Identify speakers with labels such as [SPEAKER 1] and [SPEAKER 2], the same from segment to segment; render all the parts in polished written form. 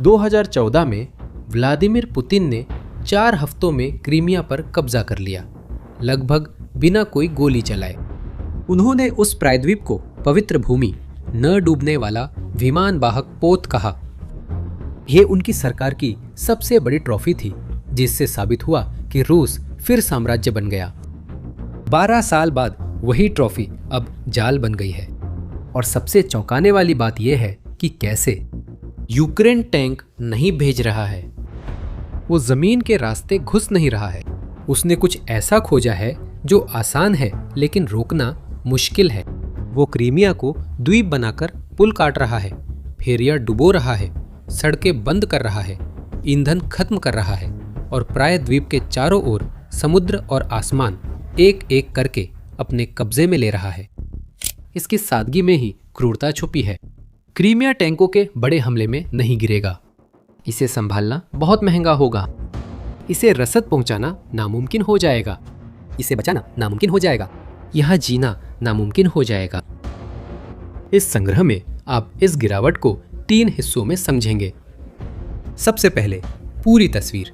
[SPEAKER 1] 2014 में Vladimir Putin ने 4 हफ्तों में क्रीमिया पर कब्जा कर लिया, लगभग बिना कोई गोली चलाए। उन्होंने उस प्रायद्वीप को पवित्र भूमि, न डूबने वाला विमान वाहक पोत कहा। यह उनकी सरकार की सबसे बड़ी ट्रॉफी थी, जिससे साबित हुआ कि रूस फिर साम्राज्य बन गया। 12 साल बाद वही ट्रॉफी अब जाल बन गई है। और सबसे चौंकाने वाली बात यह है कि कैसे यूक्रेन टैंक नहीं भेज रहा है, वो जमीन के रास्ते घुस नहीं रहा है। उसने कुछ ऐसा खोजा है जो आसान है लेकिन रोकना मुश्किल है। वो क्रीमिया को द्वीप बनाकर पुल काट रहा है, फेरियां डुबो रहा है, सड़कें बंद कर रहा है, ईंधन खत्म कर रहा है और प्रायद्वीप के चारों ओर समुद्र और आसमान एक एक करके अपने कब्जे में ले रहा है। इसकी सादगी में ही क्रूरता छुपी है। क्रीमिया टैंकों के बड़े हमले में नहीं गिरेगा। इसे संभालना बहुत महंगा होगा। इसे रसद पहुंचाना नामुमकिन हो जाएगा। इसे बचाना नामुमकिन हो जाएगा। यहाँ जीना नामुमकिन हो जाएगा। इस संग्रह में आप इस गिरावट को 3 हिस्सों में समझेंगे। सबसे पहले पूरी तस्वीर,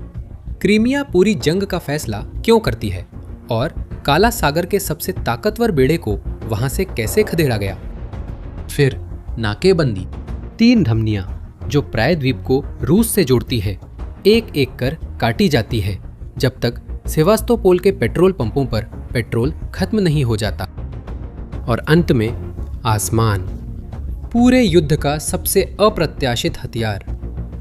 [SPEAKER 1] क्रीमिया पूरी जंग का फैसला क्यों करती है और काला सागर के सबसे ताकतवर बेड़े को वहां से कैसे खदेड़ा गया। फिर नाकेबंदी, 3 धमनियां जो प्रायद्वीप को रूस से जोड़ती है, एक एक कर काटी जाती है जब तक सेवास्तोपोल के पेट्रोल पंपों पर पेट्रोल खत्म नहीं हो जाता। और अंत में आसमान, पूरे युद्ध का सबसे अप्रत्याशित हथियार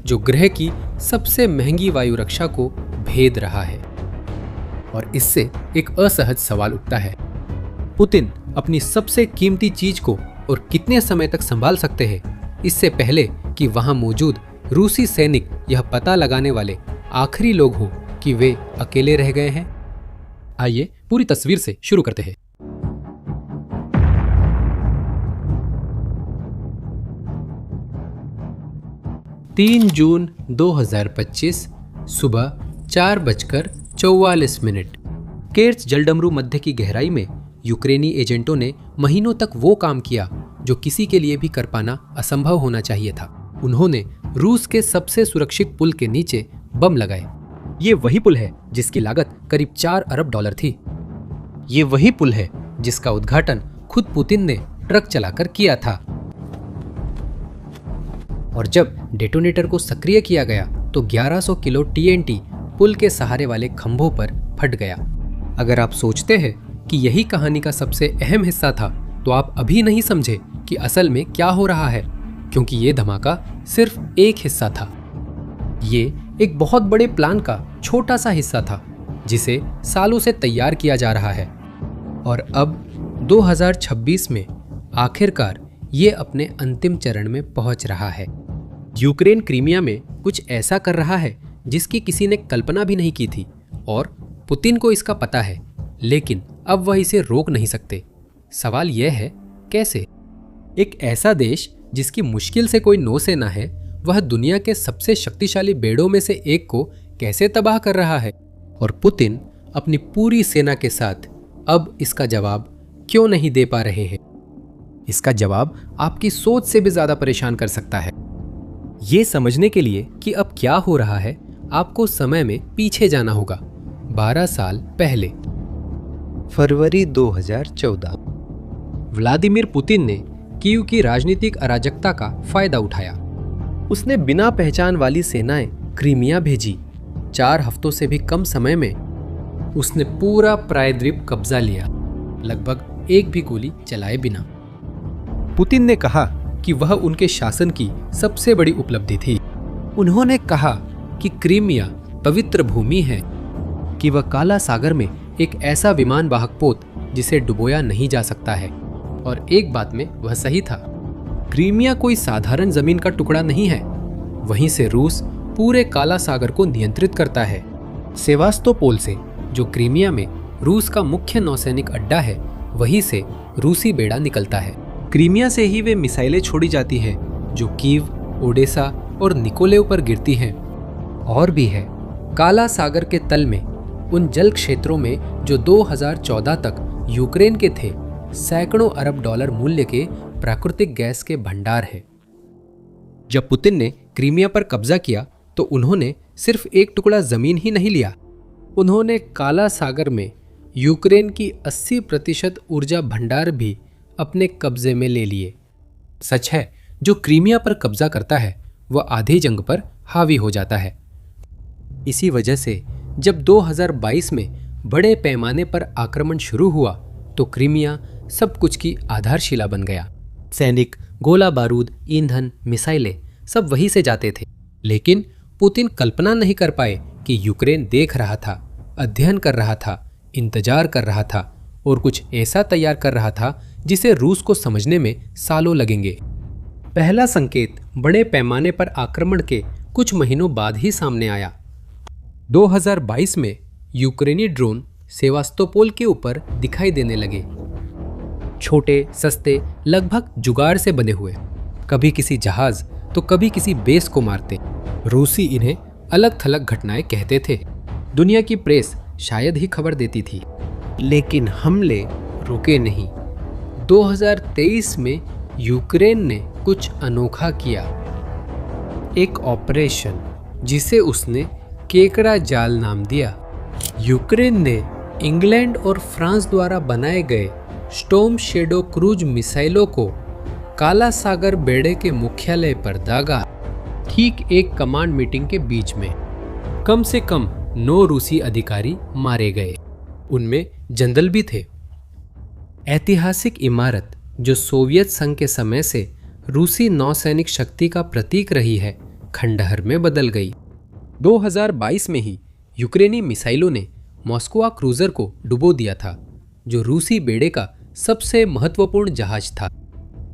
[SPEAKER 1] जो ग्रह की सबसे महंगी वायु रक्षा को भेद रहा है। और इससे एक असहज सवाल उठता है, पुतिन अपनी सबसे कीमती चीज को और कितने समय तक संभाल सकते हैं, इससे पहले कि वहां मौजूद रूसी सैनिक यह पता लगाने वाले आखिरी लोग हों कि वे अकेले रह गए हैं। आइए पूरी तस्वीर से शुरू करते हैं। तीन जून 2025 सुबह 4:44। केर्च जलडमरू मध्य की गहराई में यूक्रेनी एजेंटों ने महीनों तक वो काम किया जो किसी के लिए भी कर पाना असंभव होना चाहिए था। उन्होंने रूस के सबसे सुरक्षित पुल के नीचे बम लगाए। ये वही पुल है जिसकी लागत करीब $4 अरब थी। ये वही पुल है जिसका उद्घाटन खुद पुतिन ने ट्रक चलाकर किया था। और जब डेटोनेटर को सक्रिय किया गया तो 1100 किलो TNT पुल के सहारे वाले खंभों पर फट गया। अगर आप सोचते हैं कि यही कहानी का सबसे अहम हिस्सा था, तो आप अभी नहीं समझे कि असल में क्या हो रहा है, क्योंकि ये धमाका सिर्फ एक हिस्सा था। ये एक बहुत बड़े प्लान का छोटा सा हिस्सा था जिसे सालों से तैयार किया जा रहा है। और अब 2026 में आखिरकार ये अपने अंतिम चरण में पहुंच रहा है। यूक्रेन क्रीमिया में कुछ ऐसा कर रहा है जिसकी किसी ने कल्पना भी नहीं की थी और पुतिन को इसका पता है, लेकिन अब वह इसे रोक नहीं सकते। सवाल यह है, कैसे? एक ऐसा देश जिसकी मुश्किल से कोई नौसेना है, वह दुनिया के सबसे शक्तिशाली बेड़ों में से एक को कैसे तबाह कर रहा है? और पुतिन अपनी पूरी सेना के साथ अब इसका जवाब क्यों नहीं दे पा रहे हैं? इसका जवाब आपकी सोच से भी ज्यादा परेशान कर सकता है। ये समझने के लिए कि अब क्या हो रहा है, आपको समय में पीछे जाना होगा। 12 साल पहले, फरवरी 2014। व्लादिमीर पुतिन ने कीव की राजनीतिक अराजकता का फायदा उठाया। उसने बिना पहचान वाली सेनाएं क्रीमिया भेजी। 4 हफ्तों से भी कम समय में उसने पूरा प्रायद्वीप कब्जा लिया, लगभग एक भी गोली चलाए बिना। पुतिन ने कहा कि वह उनके शासन की सबसे बड़ी उपलब्धि थी। उन्होंने कहा कि क्रीमिया पवित्र भूमि है, कि वह काला सागर में एक ऐसा विमान वाहक पोत जिसे डुबोया नहीं जा सकता है। और एक बात में वह सही था, क्रीमिया कोई साधारण जमीन का टुकड़ा नहीं है। वहीं से रूस पूरे काला सागर को नियंत्रित करता है। सेवास्तोपोल से, जो क्रीमिया में रूस का मुख्य नौसैनिक अड्डा है, वहीं से रूसी बेड़ा निकलता है। क्रीमिया से ही वे मिसाइलें छोड़ी जाती हैं जो कीव, ओडेसा और निकोलेव पर गिरती हैं। और भी है, काला सागर के तल में उन जल क्षेत्रों में जो 2014 तक यूक्रेन के थे, सैकड़ों अरब डॉलर मूल्य के प्राकृतिक गैस के भंडार है। जब पुतिन ने क्रीमिया पर कब्जा किया तो उन्होंने सिर्फ एक टुकड़ा जमीन ही नहीं लिया, उन्होंने काला सागर में यूक्रेन की 80% ऊर्जा भंडार भी अपने कब्जे में ले लिए। सच है, जो क्रीमिया पर कब्जा करता है वह आधी जंग पर हावी हो जाता है। इसी वजह से जब 2022 में बड़े पैमाने पर आक्रमण शुरू हुआ तो क्रीमिया सब कुछ की आधारशिला बन गया। सैनिक, गोला बारूद, ईंधन, मिसाइलें सब वहीं से जाते थे। लेकिन पुतिन कल्पना नहीं कर पाए कि यूक्रेन देख रहा था, अध्ययन कर रहा था, इंतजार कर रहा था और कुछ ऐसा तैयार कर रहा था जिसे रूस को समझने में सालों लगेंगे। पहला संकेत बड़े पैमाने पर आक्रमण के कुछ महीनों बाद ही सामने आया। 2022 में यूक्रेनी ड्रोन सेवास्तोपोल के ऊपर दिखाई देने लगे। छोटे, सस्ते, लगभग जुगाड़ से बने हुए, कभी किसी जहाज तो कभी किसी बेस को मारते। रूसी इन्हें अलग थलग घटनाएं कहते थे। दुनिया की प्रेस शायद ही खबर देती थी, लेकिन हमले रुके नहीं। 2023 में यूक्रेन ने कुछ अनोखा किया, एक ऑपरेशन जिसे उसने केकड़ा जाल नाम दिया। यूक्रेन ने इंग्लैंड और फ्रांस द्वारा बनाए गए स्टॉर्म शेडो क्रूज मिसाइलों को काला सागर बेड़े के मुख्यालय पर दागा। ठीक एक कमांड मीटिंग के बीच में कम से कम 9 रूसी अधिकारी मारे गए, उनमें जनरल भी थे। ऐतिहासिक इमारत जो सोवियत संघ के समय से रूसी नौसैनिक शक्ति का प्रतीक रही है, खंडहर में बदल गई। 2022 में ही यूक्रेनी मिसाइलों ने मॉस्को क्रूजर को डुबो दिया था, जो रूसी बेड़े का सबसे महत्वपूर्ण जहाज था।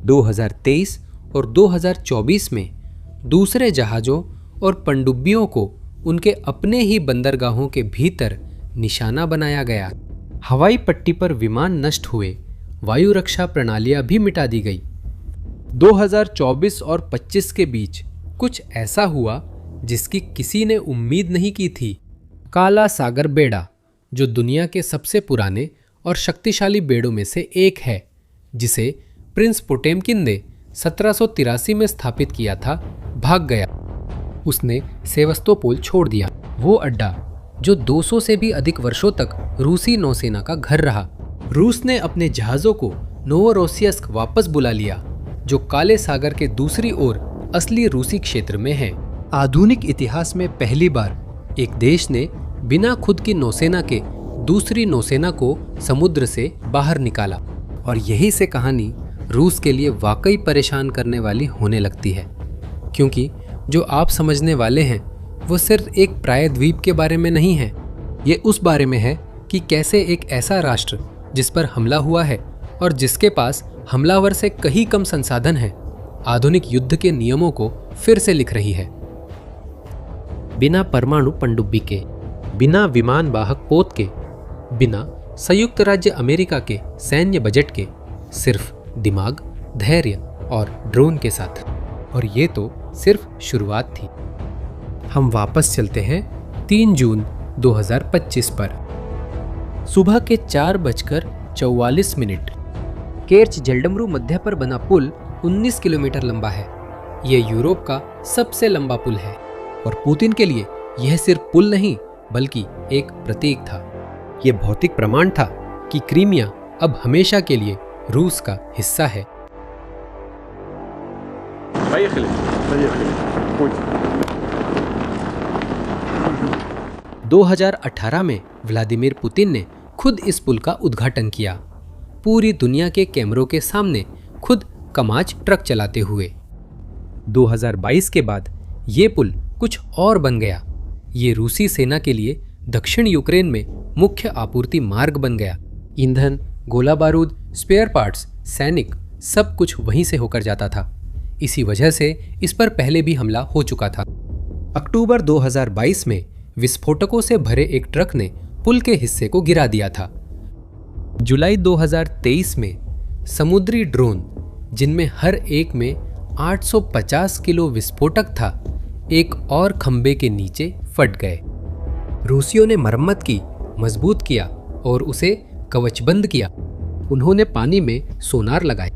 [SPEAKER 1] 2023 और 2024 में दूसरे जहाज़ों और पनडुब्बियों को उनके अपने ही बंदरगाहों के भीतर निशाना बनाया गया। हवाई पट्टी पर विमान नष्ट हुए, वायु रक्षा प्रणालियां भी मिटा दी गई। 2024 और 25 के बीच कुछ ऐसा हुआ जिसकी किसी ने उम्मीद नहीं की थी। काला सागर बेड़ा, जो दुनिया के सबसे पुराने और शक्तिशाली बेड़ों में से एक है, जिसे प्रिंस पोटेमकिन ने 1783 में स्थापित किया था, भाग गया। उसने सेवास्तोपोल छोड़ दिया, वो अड्डा जो 200 से भी अधिक वर्षों तक रूसी नौसेना का घर रहा। रूस ने अपने जहाज़ों को नोवोरोसियस्क वापस बुला लिया, जो काले सागर के दूसरी ओर असली रूसी क्षेत्र में है। आधुनिक इतिहास में पहली बार एक देश ने बिना खुद की नौसेना के दूसरी नौसेना को समुद्र से बाहर निकाला, और यही से कहानी रूस के लिए वाकई परेशान करने वाली होने लगती है, क्योंकि जो आप समझने वाले हैं वो सिर्फ एक प्रायद्वीप के बारे में नहीं है। ये उस बारे में है कि कैसे एक ऐसा राष्ट्र जिस पर हमला हुआ है और जिसके पास हमलावर से कहीं कम संसाधन है, आधुनिक युद्ध के नियमों को फिर से लिख रही है। बिना परमाणु पनडुब्बी के, बिना विमान वाहक पोत के, बिना संयुक्त राज्य अमेरिका के सैन्य बजट के, सिर्फ दिमाग, धैर्य और ड्रोन के साथ। और ये तो सिर्फ शुरुआत थी। हम वापस चलते हैं 3 जून 2025 पर। सुबह के 4:44। केर्च जलडमरू मध्य पर बना पुल 19 किलोमीटर लंबा है। यह यूरोप का सबसे लंबा पुल है, और पुतिन के लिए यह सिर्फ पुल नहीं बल्कि एक प्रतीक था। यह भौतिक प्रमाण था कि क्रीमिया अब हमेशा के लिए रूस का हिस्सा है। 2018 में व्लादिमीर पुतिन ने खुद इस पुल का उद्घाटन किया, पूरी दुनिया के कैमरों के सामने, खुद कमाच ट्रक चलाते हुए। 2022 के बाद ये पुल कुछ और बन गया। ये रूसी सेना के लिए दक्षिण यूक्रेन में मुख्य आपूर्ति मार्ग बन गया। ईंधन, गोला बारूद, स्पेयर पार्ट्स, सैनिक, सब कुछ वहीं से होकर जाता था। इसी वजह से इस पर पहले भी हमला हो चुका था। अक्टूबर 2022 में विस्फोटकों से भरे एक ट्रक ने पुल के हिस्से को गिरा दिया था। जुलाई 2023 में समुद्री ड्रोन, जिनमें हर एक में 850 किलो विस्फोटक था, एक और खंबे के नीचे फट गए। रूसियों ने मरम्मत की, मजबूत किया और उसे कवचबंद किया। उन्होंने पानी में सोनार लगाए,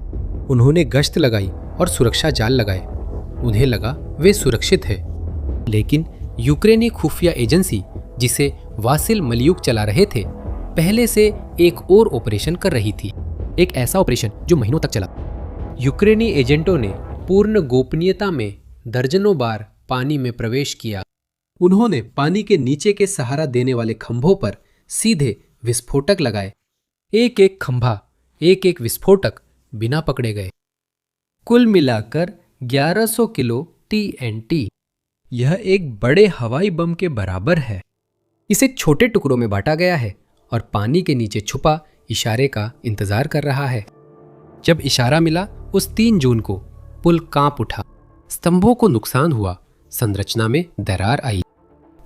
[SPEAKER 1] उन्होंने गश्त लगाई और सुरक्षा जाल लगाए। उन्हें लगा वे सुरक्षित है। लेकिन यूक्रेनी खुफिया एजेंसी, जिसे वासिल मलियुक चला रहे थे, पहले से एक और ऑपरेशन कर रही थी। एक ऐसा ऑपरेशन जो महीनों तक चला। यूक्रेनी एजेंटों ने पूर्ण गोपनीयता में दर्जनों बार पानी में प्रवेश किया। उन्होंने पानी के नीचे के सहारा देने वाले खंभों पर सीधे विस्फोटक लगाए। एक एक खंभा, एक एक विस्फोटक बिना पकड़े गए। कुल मिलाकर 1100 किलो TNT। यह एक बड़े हवाई बम के बराबर है। इसे छोटे टुकड़ों में बांटा गया है और पानी के नीचे छुपा इशारे का इंतजार कर रहा है। जब इशारा मिला उस 3 जून को पुल कांप उठा। स्तंभों को नुकसान हुआ, संरचना में दरार आई।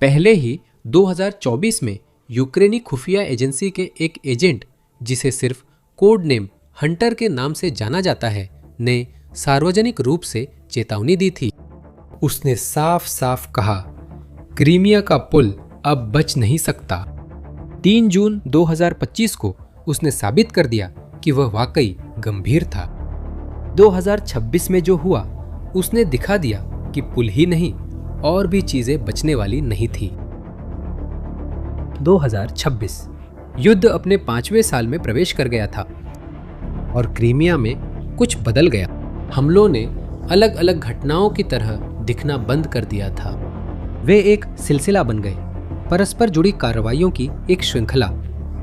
[SPEAKER 1] पहले ही 2024 में यूक्रेनी खुफिया एजेंसी के एक एजेंट, जिसे सिर्फ कोड नेम हंटर के नाम से जाना जाता है, ने सार्वजनिक रूप से चेतावनी दी थी। उसने साफ साफ कहा, क्रीमिया का पुल अब बच नहीं सकता। 3 जून 2025 को उसने साबित कर दिया कि वह वाकई गंभीर था। 2026 में जो हुआ, उसने दिखा दिया कि पुल ही नहीं और भी चीजें बचने वाली नहीं थी। 2026 युद्ध अपने 5वें साल में प्रवेश कर गया था और क्रीमिया में कुछ बदल गया। हमलों ने अलग अलग घटनाओं की तरह दिखना बंद कर दिया था। वे एक सिलसिला बन गए, परस्पर जुड़ी कार्रवाइयों की एक श्रृंखला,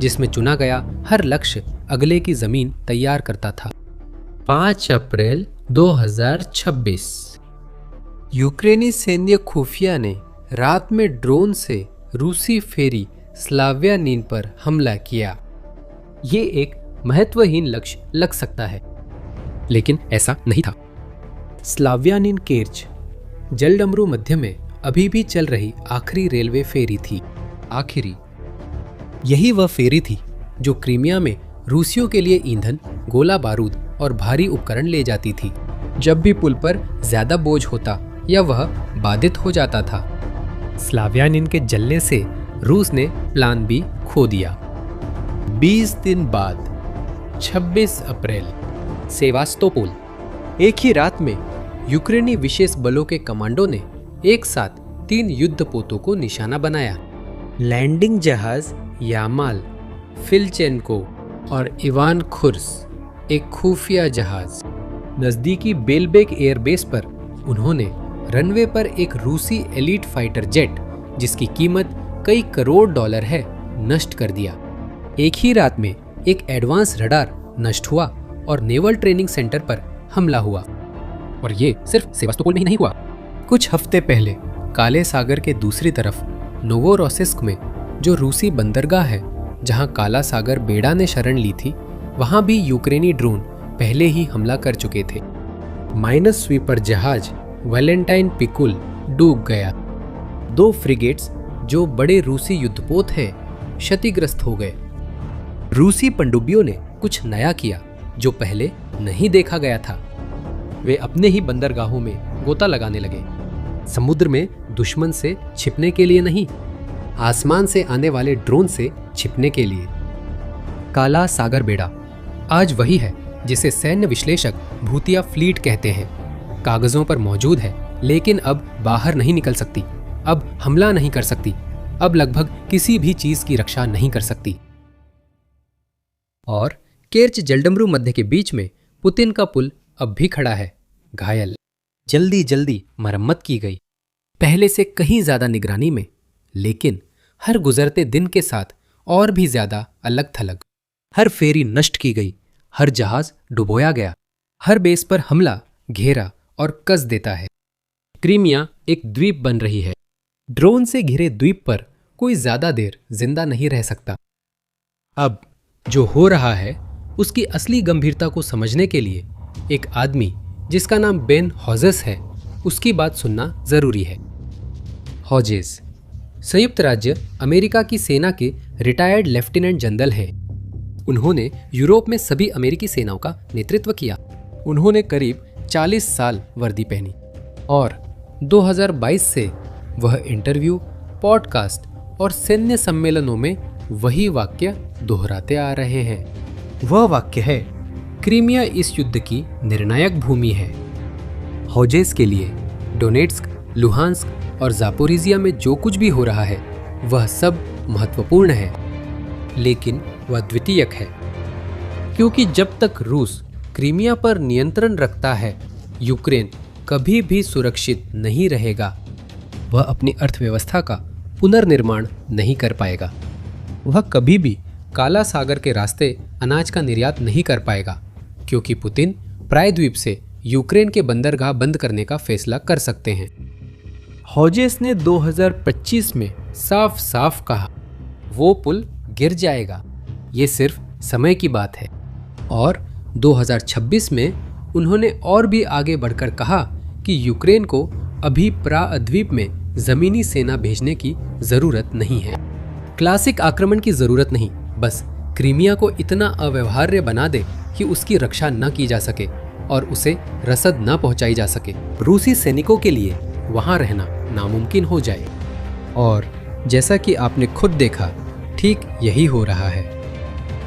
[SPEAKER 1] जिसमें चुना गया हर लक्ष्य अगले की जमीन तैयार करता था। 5 अप्रैल 2026 यूक्रेनी सैन्य खुफिया ने रात में ड्रोन से रूसी फेरी स्लाव्यानिन पर हमला किया। ये एक महत्वहीन लक्ष्य लग सकता है, लेकिन ऐसा नहीं था। स्लाव्यानिन केर्च जलडमरू मध्य में अभी भी चल रही आखिरी रेलवे फेरी थी। यही वह फेरी थी जो क्रीमिया में रूसियों के लिए ईंधन, गोला बारूद और भारी उपकरण ले जाती थी जब भी पुल पर ज्यादा बोझ होता या वह बाधित हो जाता था। स्लाव्यानिन के जलने से रूस ने प्लान बी खो दिया। 20 दिन बाद 26 अप्रैल सेवास्तोपोल। एक ही रात में यूक्रेनी विशेष बलों के कमांडो ने एक साथ 3 युद्धपोतों को निशाना बनाया। लैंडिंग जहाज यामाल, फिलचेंको और इवान खुर्स, एक खुफिया जहाज। नजदीकी बेलबेक एयरबेस पर उन्होंने रनवे पर एक रूसी एलीट फाइटर जेट, जिसकी कीमत कई करोड़ डॉलर है, नष्ट कर दिया। एक ही रात में एक एडवांस रडार नष्ट हुआ और नेवल ट्रेनिंग सेंटर पर हमला हुआ। और ये सिर्फ सेवास्तोपोल में ही नहीं हुआ। कुछ हफ्ते पहले काले सागर के दूसरी तरफ नोवोरोसिस्क में, जो रूसी बंदरगाह है जहां काला सागर बेड़ा ने शरण ली थी, वहां भी यूक्रेनी ड्रोन पहले ही हमला कर चुके थे। माइनस स्वीपर जहाज वैलेंटाइन पिकुल डूब गया। 2 फ्रिगेट्स, जो बड़े रूसी युद्धपोत हैं, क्षतिग्रस्त हो गए। रूसी पनडुब्बियों ने कुछ नया किया जो पहले नहीं देखा गया था। वे अपने ही बंदरगाहों में गोता लगाने लगे, समुद्र में दुश्मन से छिपने के लिए नहीं, आसमान से आने वाले ड्रोन से छिपने के लिए। काला सागर बेड़ा आज वही है जिसे सैन्य विश्लेषक भूतिया फ्लीट कहते हैं। कागजों पर मौजूद है, लेकिन अब बाहर नहीं निकल सकती, अब हमला नहीं कर सकती, अब लगभग किसी भी चीज की रक्षा नहीं कर सकती। और केर्च जलडमरू मध्य के बीच में पुतिन का पुल अब भी खड़ा है, घायल। जल्दी जल्दी मरम्मत की गई, पहले से कहीं ज्यादा निगरानी में, लेकिन हर गुजरते दिन के साथ और भी ज्यादा अलग थलग। हर फेरी नष्ट की गई, हर जहाज डुबोया गया, हर बेस पर हमला, घेरा और कस देता है। क्रीमिया एक द्वीप बन रही है। ड्रोन से घिरे द्वीप पर कोई ज्यादा देर जिंदा नहीं रह सकता। अब जो हो रहा है उसकी असली गंभीरता को समझने के लिए एक आदमी जिसका नाम बेन हॉजेस है, उसकी बात सुनना जरूरी है। हॉजेस संयुक्त राज्य अमेरिका की सेना के रिटायर्ड लेफ्टिनेंट जनरल हैं। उन्होंने यूरोप में सभी अमेरिकी सेनाओं का नेतृत्व किया। उन्होंने करीब 40 साल वर्दी पहनी और 2022 से वह इंटरव्यू, पॉडकास्ट और सैन्य सम्मेलनों में वही वाक्य दोहराते आ रहे हैं। वह वाक्य है, क्रीमिया इस युद्ध की निर्णायक भूमि है। हॉजेस के लिए डोनेट्स्क, लुहांस्क और जापोरिजिया में जो कुछ भी हो रहा है वह सब महत्वपूर्ण है, लेकिन वह द्वितीयक है, क्योंकि जब तक रूस क्रीमिया पर नियंत्रण रखता है यूक्रेन कभी भी सुरक्षित नहीं रहेगा। वह अपनी अर्थव्यवस्था का पुनर्निर्माण नहीं कर पाएगा। वह कभी भी काला सागर के रास्ते अनाज का निर्यात नहीं कर पाएगा, क्योंकि पुतिन प्रायद्वीप से यूक्रेन के बंदरगाह बंद करने का फैसला कर सकते हैं। हॉजेस ने 2025 में साफ साफ कहा वो पुल गिर जाएगा, ये सिर्फ समय की बात है। और 2026 में उन्होंने और भी आगे बढ़कर कहा कि यूक्रेन को अभी प्रायद्वीप में जमीनी सेना भेजने की जरूरत नहीं है। क्लासिक आक्रमण की जरूरत नहीं, बस क्रीमिया को इतना अव्यवहार्य बना दे कि उसकी रक्षा न की जा सके और उसे रसद न पहुंचाई जा सके। रूसी सैनिकों के लिए वहां रहना नामुमकिन हो जाए। और जैसा कि आपने खुद देखा, ठीक यही हो रहा है।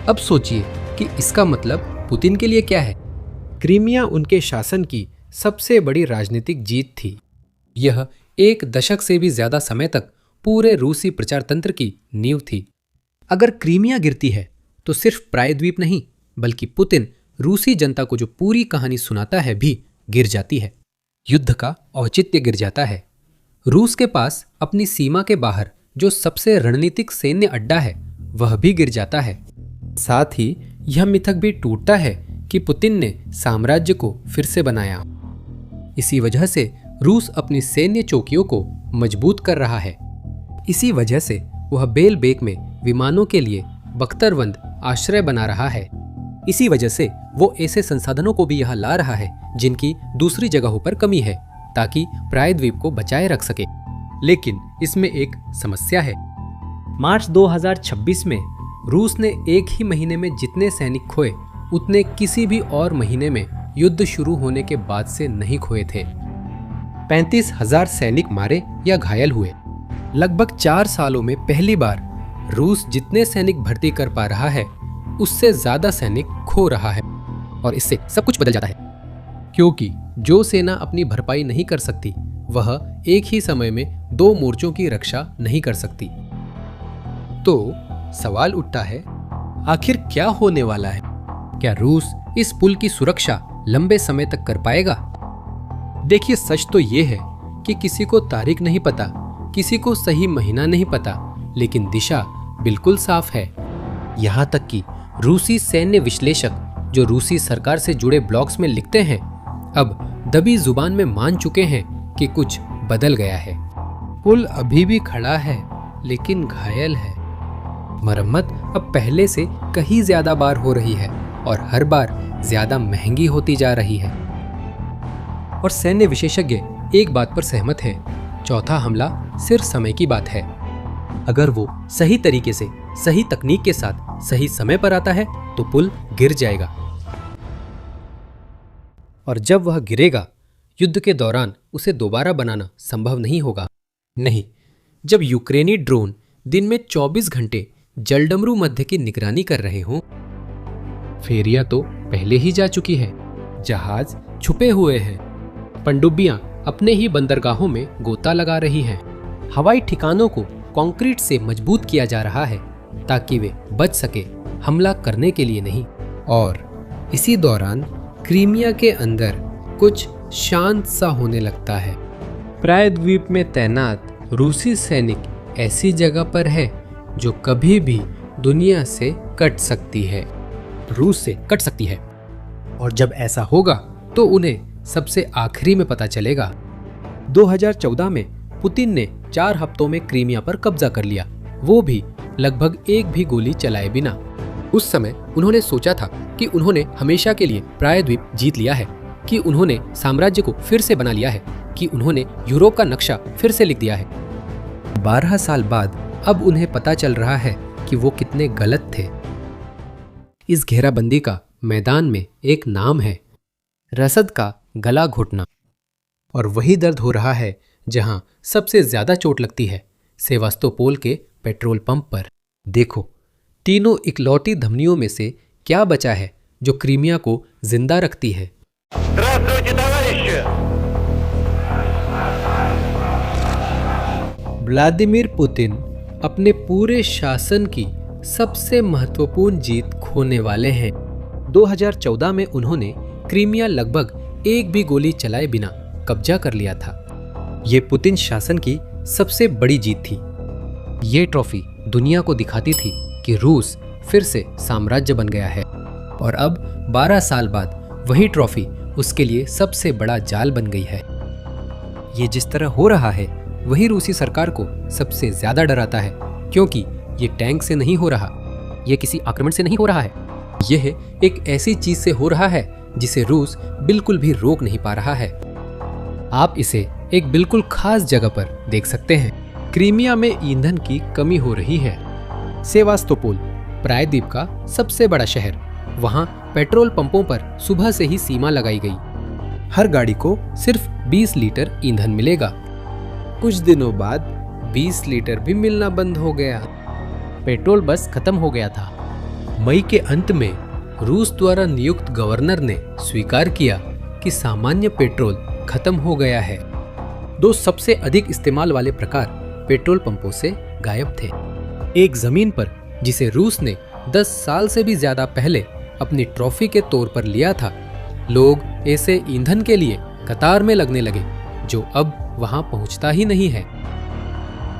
[SPEAKER 1] अब सोचिए कि इसका मतलब पुतिन के लिए क्या है। क्रीमिया उनके शासन की सबसे बड़ी राजनीतिक जीत थी। यह 1 दशक से भी ज्यादा समय तक पूरे रूसी प्रचार तंत्र की नींव थी। अगर क्रीमिया गिरती है तो सिर्फ प्रायद्वीप नहीं, बल्कि पुतिन रूसी जनता को जो पूरी कहानी सुनाता है भी गिर जाती है। युद्ध का औचित्य गिर जाता है। रूस के पास अपनी सीमा के बाहर जो सबसे रणनीतिक सैन्य अड्डा है वह भी गिर जाता है। साथ ही यह मिथक भी टूटता है कि पुतिन ने साम्राज्य को फिर से बनाया। इसी वजह से रूस अपनी सैन्य चौकियों को मजबूत कर रहा है। इसी वजह से वह बेलबेक में विमानों के लिए बख्तरबंद आश्रय बना रहा है। इसी वजह से वो ऐसे संसाधनों को भी यहाँ ला रहा है जिनकी दूसरी जगहों पर कमी है, ताकि प्रायद्वीप को बचाए रख सके। लेकिन इसमें एक समस्या है। मार्च 2026 में रूस ने एक ही महीने में जितने सैनिक खोए उतने किसी भी और महीने में युद्ध शुरू होने के बाद से नहीं खोए थे। 35,000 सैनिक मारे या घायल हुए। लगभग 4 सालों में पहली बार रूस जितने सैनिक भर्ती कर पा रहा है उससे ज्यादा सैनिक खो रहा है। और इससे सब कुछ बदल जाता है, क्योंकि जो सेना अपनी भरपाई नहीं कर सकती वह एक ही समय में 2 मोर्चों की रक्षा नहीं कर सकती। तो सवाल उठता है, आखिर क्या होने वाला है? क्या रूस इस पुल की सुरक्षा लंबे समय तक कर पाएगा? देखिए, सच तो यह है कि किसी को तारीख नहीं पता, किसी को सही महीना नहीं पता, लेकिन दिशा बिल्कुल साफ है। यहां तक कि रूसी सैन्य विश्लेषक जो रूसी सरकार से जुड़े ब्लॉग्स में लिखते हैं, अब दबी जुबान में मान चुके हैं कि कुछ बदल गया है। पुल अभी भी खड़ा है, लेकिन घायल है। मरम्मत अब पहले से कहीं ज्यादा बार हो रही है और हर बार ज्यादा महंगी होती जा रही है। और सैन्य विशेषज्ञ एक बात पर सहमत है, चौथा हमला सिर्फ समय की बात है। अगर वो सही तरीके से, सही तकनीक के साथ सही समय पर आता है तो पुल गिर जाएगा। और जब वह गिरेगा, युद्ध के दौरान उसे दोबारा बनाना संभव नहीं होगा। नहीं, जब यूक्रेनी ड्रोन दिन में 24 घंटे जलडमरू मध्य की निगरानी कर रहे हों, फेरियां तो पहले ही जा चुकी है, जहाज छुपे हुए हैं, पनडुब्बियां अपने ही बंदरगाहों में गोता लगा रही हैं, हवाई ठिकानों को कंक्रीट से मजबूत किया जा रहा है ताकि वे बच सके, हमला करने के लिए नहीं। और इसी दौरान क्रीमिया के अंदर कुछ शांत सा होने लगता है। प्रायद्वीप में तैनात रूसी सैनिक ऐसी जगह पर है जो कभी भी दुनिया से कट सकती है, रूस से कट सकती है। और जब ऐसा होगा तो उन्हें सबसे आखिरी में पता चलेगा। 2014 में पुतिन ने 4 हफ्तों में क्रीमिया पर कब्जा कर लिया, वो भी लगभग एक भी गोली चलाए बिना। उस समय उन्होंने सोचा था कि उन्होंने हमेशा के लिए प्रायद्वीप जीत लिया है, कि उन्होंने साम्राज्य को फिर से बना लिया है, कि उन्होंने यूरोप का नक्शा फिर से लिख दिया है। 12 साल बाद अब उन्हें पता चल रहा है कि वो कितने गलत थे। इस घेराबंदी का मैदान में एक नाम है, रसद का गला घोटना। और वही दर्द हो रहा है जहां सबसे ज्यादा चोट लगती है, सेवास्तोपोल के पेट्रोल पंप पर। देखो, तीनों इकलौती धमनियों में से क्या बचा है जो क्रीमिया को जिंदा रखती है। व्लादिमीर पुतिन अपने पूरे शासन की सबसे महत्वपूर्ण जीत खोने वाले हैं। 2014 में उन्होंने क्रीमिया लगभग एक भी गोली चलाए बिना कब्जा कर लिया था। ये पुतिन शासन की सबसे बड़ी जीत थी। ये ट्रॉफी दुनिया को दिखाती थी कि रूस फिर से साम्राज्य बन गया है और अब 12 साल बाद वही ट्रॉफी उसके लिए सबसे बड़ा जाल बन गई है। ये जिस तरह हो रहा है वही रूसी सरकार को सबसे ज्यादा डराता है, क्योंकि ये टैंक से नहीं हो रहा, ये किसी आक्रमण से नहीं हो रहा है, यह एक ऐसी चीज से हो रहा है जिसे रूस बिल्कुल भी रोक नहीं पा रहा है। आप इसे एक बिल्कुल खास जगह पर देख सकते हैं। क्रीमिया में ईंधन की कमी हो रही है। सेवास्तोपोल प्रायद्वीप का सबसे बड़ा शहर, वहां पेट्रोल पंपों पर सुबह से ही सीमा लगाई गई। हर गाड़ी को सिर्फ 20 लीटर ईंधन मिलेगा। कुछ दिनों बाद 20 लीटर भी मिलना बंद हो गया। पेट्रोल बस खत्म हो गया था। मई के अंत में रूस द्वारा नियुक्त गवर्नर ने स्वीकार किया कि सामान्य पेट्रोल खत्म हो गया है। 2 सबसे अधिक इस्तेमाल वाले प्रकार पेट्रोल पंपों से गायब थे। एक जमीन पर जिसे रूस ने 10 साल से भी ज्यादा पहले अपनी ट्रॉफी के तौर पर लिया था, लोग ऐसे ईंधन के लिए कतार में लगने लगे जो अब वहां पहुंचता ही नहीं है।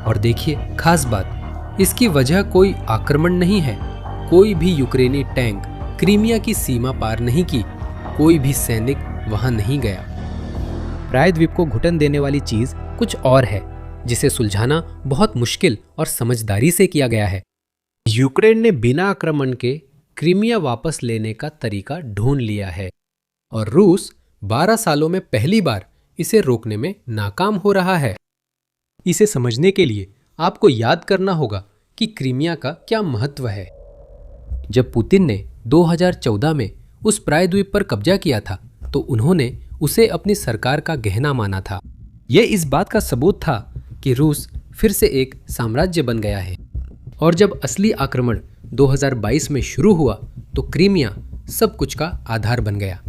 [SPEAKER 1] और देखिए खास बात, इसकी वजह कोई आक्रमण नहीं है। कोई भी यूक्रेनी टैंक क्रीमिया की सीमा पार नहीं की, कोई भी सैनिक वहां नहीं गया। प्रायद्वीप को घुटन देने वाली चीज कुछ और है, जिसे सुलझाना बहुत मुश्किल और समझदारी से किया गया है। यूक्रेन ने बिना आक्रमण के क्रीमिया वापस लेने का तरीका ढूंढ लिया है और रूस 12 सालों में पहली बार इसे रोकने में नाकाम हो रहा है। इसे समझने के लिए आपको याद करना होगा कि क्रीमिया का क्या महत्व है। जब पुतिन ने 2014 में उस प्रायद्वीप पर कब्जा किया था तो उन्होंने उसे अपनी सरकार का गहना माना था। यह इस बात का सबूत था कि रूस फिर से एक साम्राज्य बन गया है। और जब असली आक्रमण 2022 में शुरू हुआ तो क्रीमिया सब कुछ का आधार बन गया।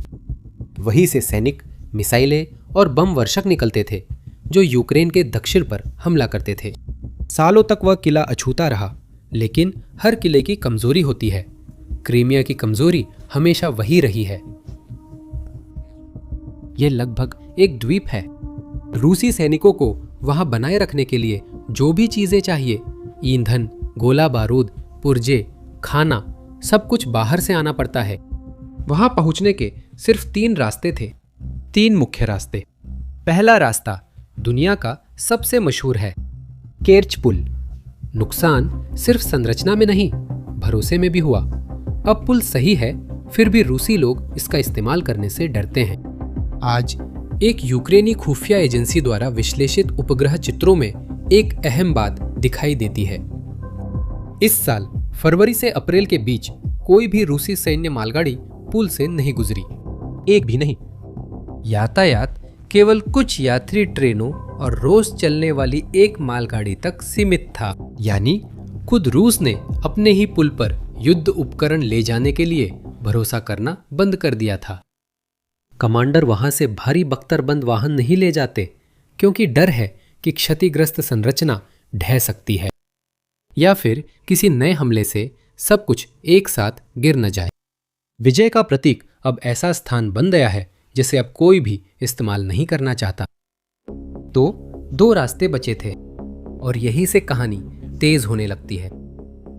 [SPEAKER 1] वहीं से सैनिक, मिसाइलें और बम वर्षक निकलते थे जो यूक्रेन के दक्षिण पर हमला करते थे। सालों तक वह किला अछूता रहा, लेकिन हर किले की कमजोरी होती है। क्रीमिया की कमजोरी हमेशा वही रही है। यह लगभग एक द्वीप है। रूसी सैनिकों को वहां बनाए रखने के लिए जो भी चीजें चाहिए, ईंधन, गोला बारूद, पुर्जे, खाना, सब कुछ बाहर से आना पड़ता है। वहां पहुंचने के सिर्फ 3 रास्ते थे, 3 मुख्य रास्ते। पहला रास्ता दुनिया का सबसे मशहूर है, केर्च पुल। नुकसान सिर्फ संरचना में नहीं, भरोसे में भी हुआ। अब पुल सही है, फिर भी रूसी लोग इसका इस्तेमाल करने से डरते हैं। आज एक यूक्रेनी खुफिया एजेंसी द्वारा विश्लेषित उपग्रह चित्रों में एक अहम बात दिखाई देती है। इस साल फरवरी से अप्रैल के बीच कोई भी रूसी सैन्य मालगाड़ी पुल से नहीं गुजरी, एक भी नहीं। यातायात केवल कुछ यात्री ट्रेनों और रोज चलने वाली एक मालगाड़ी तक सीमित था। यानी खुद रूस ने अपने ही पुल पर युद्ध उपकरण ले जाने के लिए भरोसा करना बंद कर दिया था। कमांडर वहां से भारी बख्तरबंद वाहन नहीं ले जाते, क्योंकि डर है कि क्षतिग्रस्त संरचना ढह सकती है या फिर किसी नए हमले से सब कुछ एक साथ गिर न जाए। विजय का प्रतीक अब ऐसा स्थान बन गया है जिसे अब कोई भी इस्तेमाल नहीं करना चाहता। तो 2 रास्ते बचे थे और यहीं से कहानी तेज होने लगती है।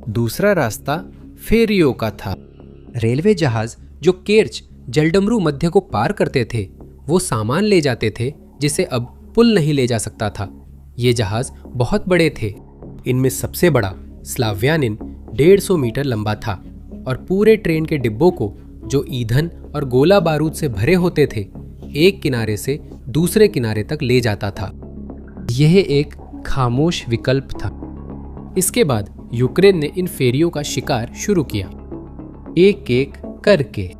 [SPEAKER 1] दूसरा रास्ता फेरियो का था। रेलवे जहाज जो केर्च जलडमरू मध्य को पार करते थे, वो सामान ले जाते थे जिसे अब पुल नहीं ले जा सकता था। ये जहाज बहुत बड़े थे। इनमें सबसे बड़ा स्लाव्यानिन 150 मीटर लंबा था और पूरे ट्रेन के डिब्बों को, जो ईंधन और गोला बारूद से भरे होते थे, एक किनारे से दूसरे किनारे तक ले जाता था। यह एक खामोश विकल्प था। इसके बाद यूक्रेन ने इन फेरियों का शिकार शुरू किया, एक एक करके।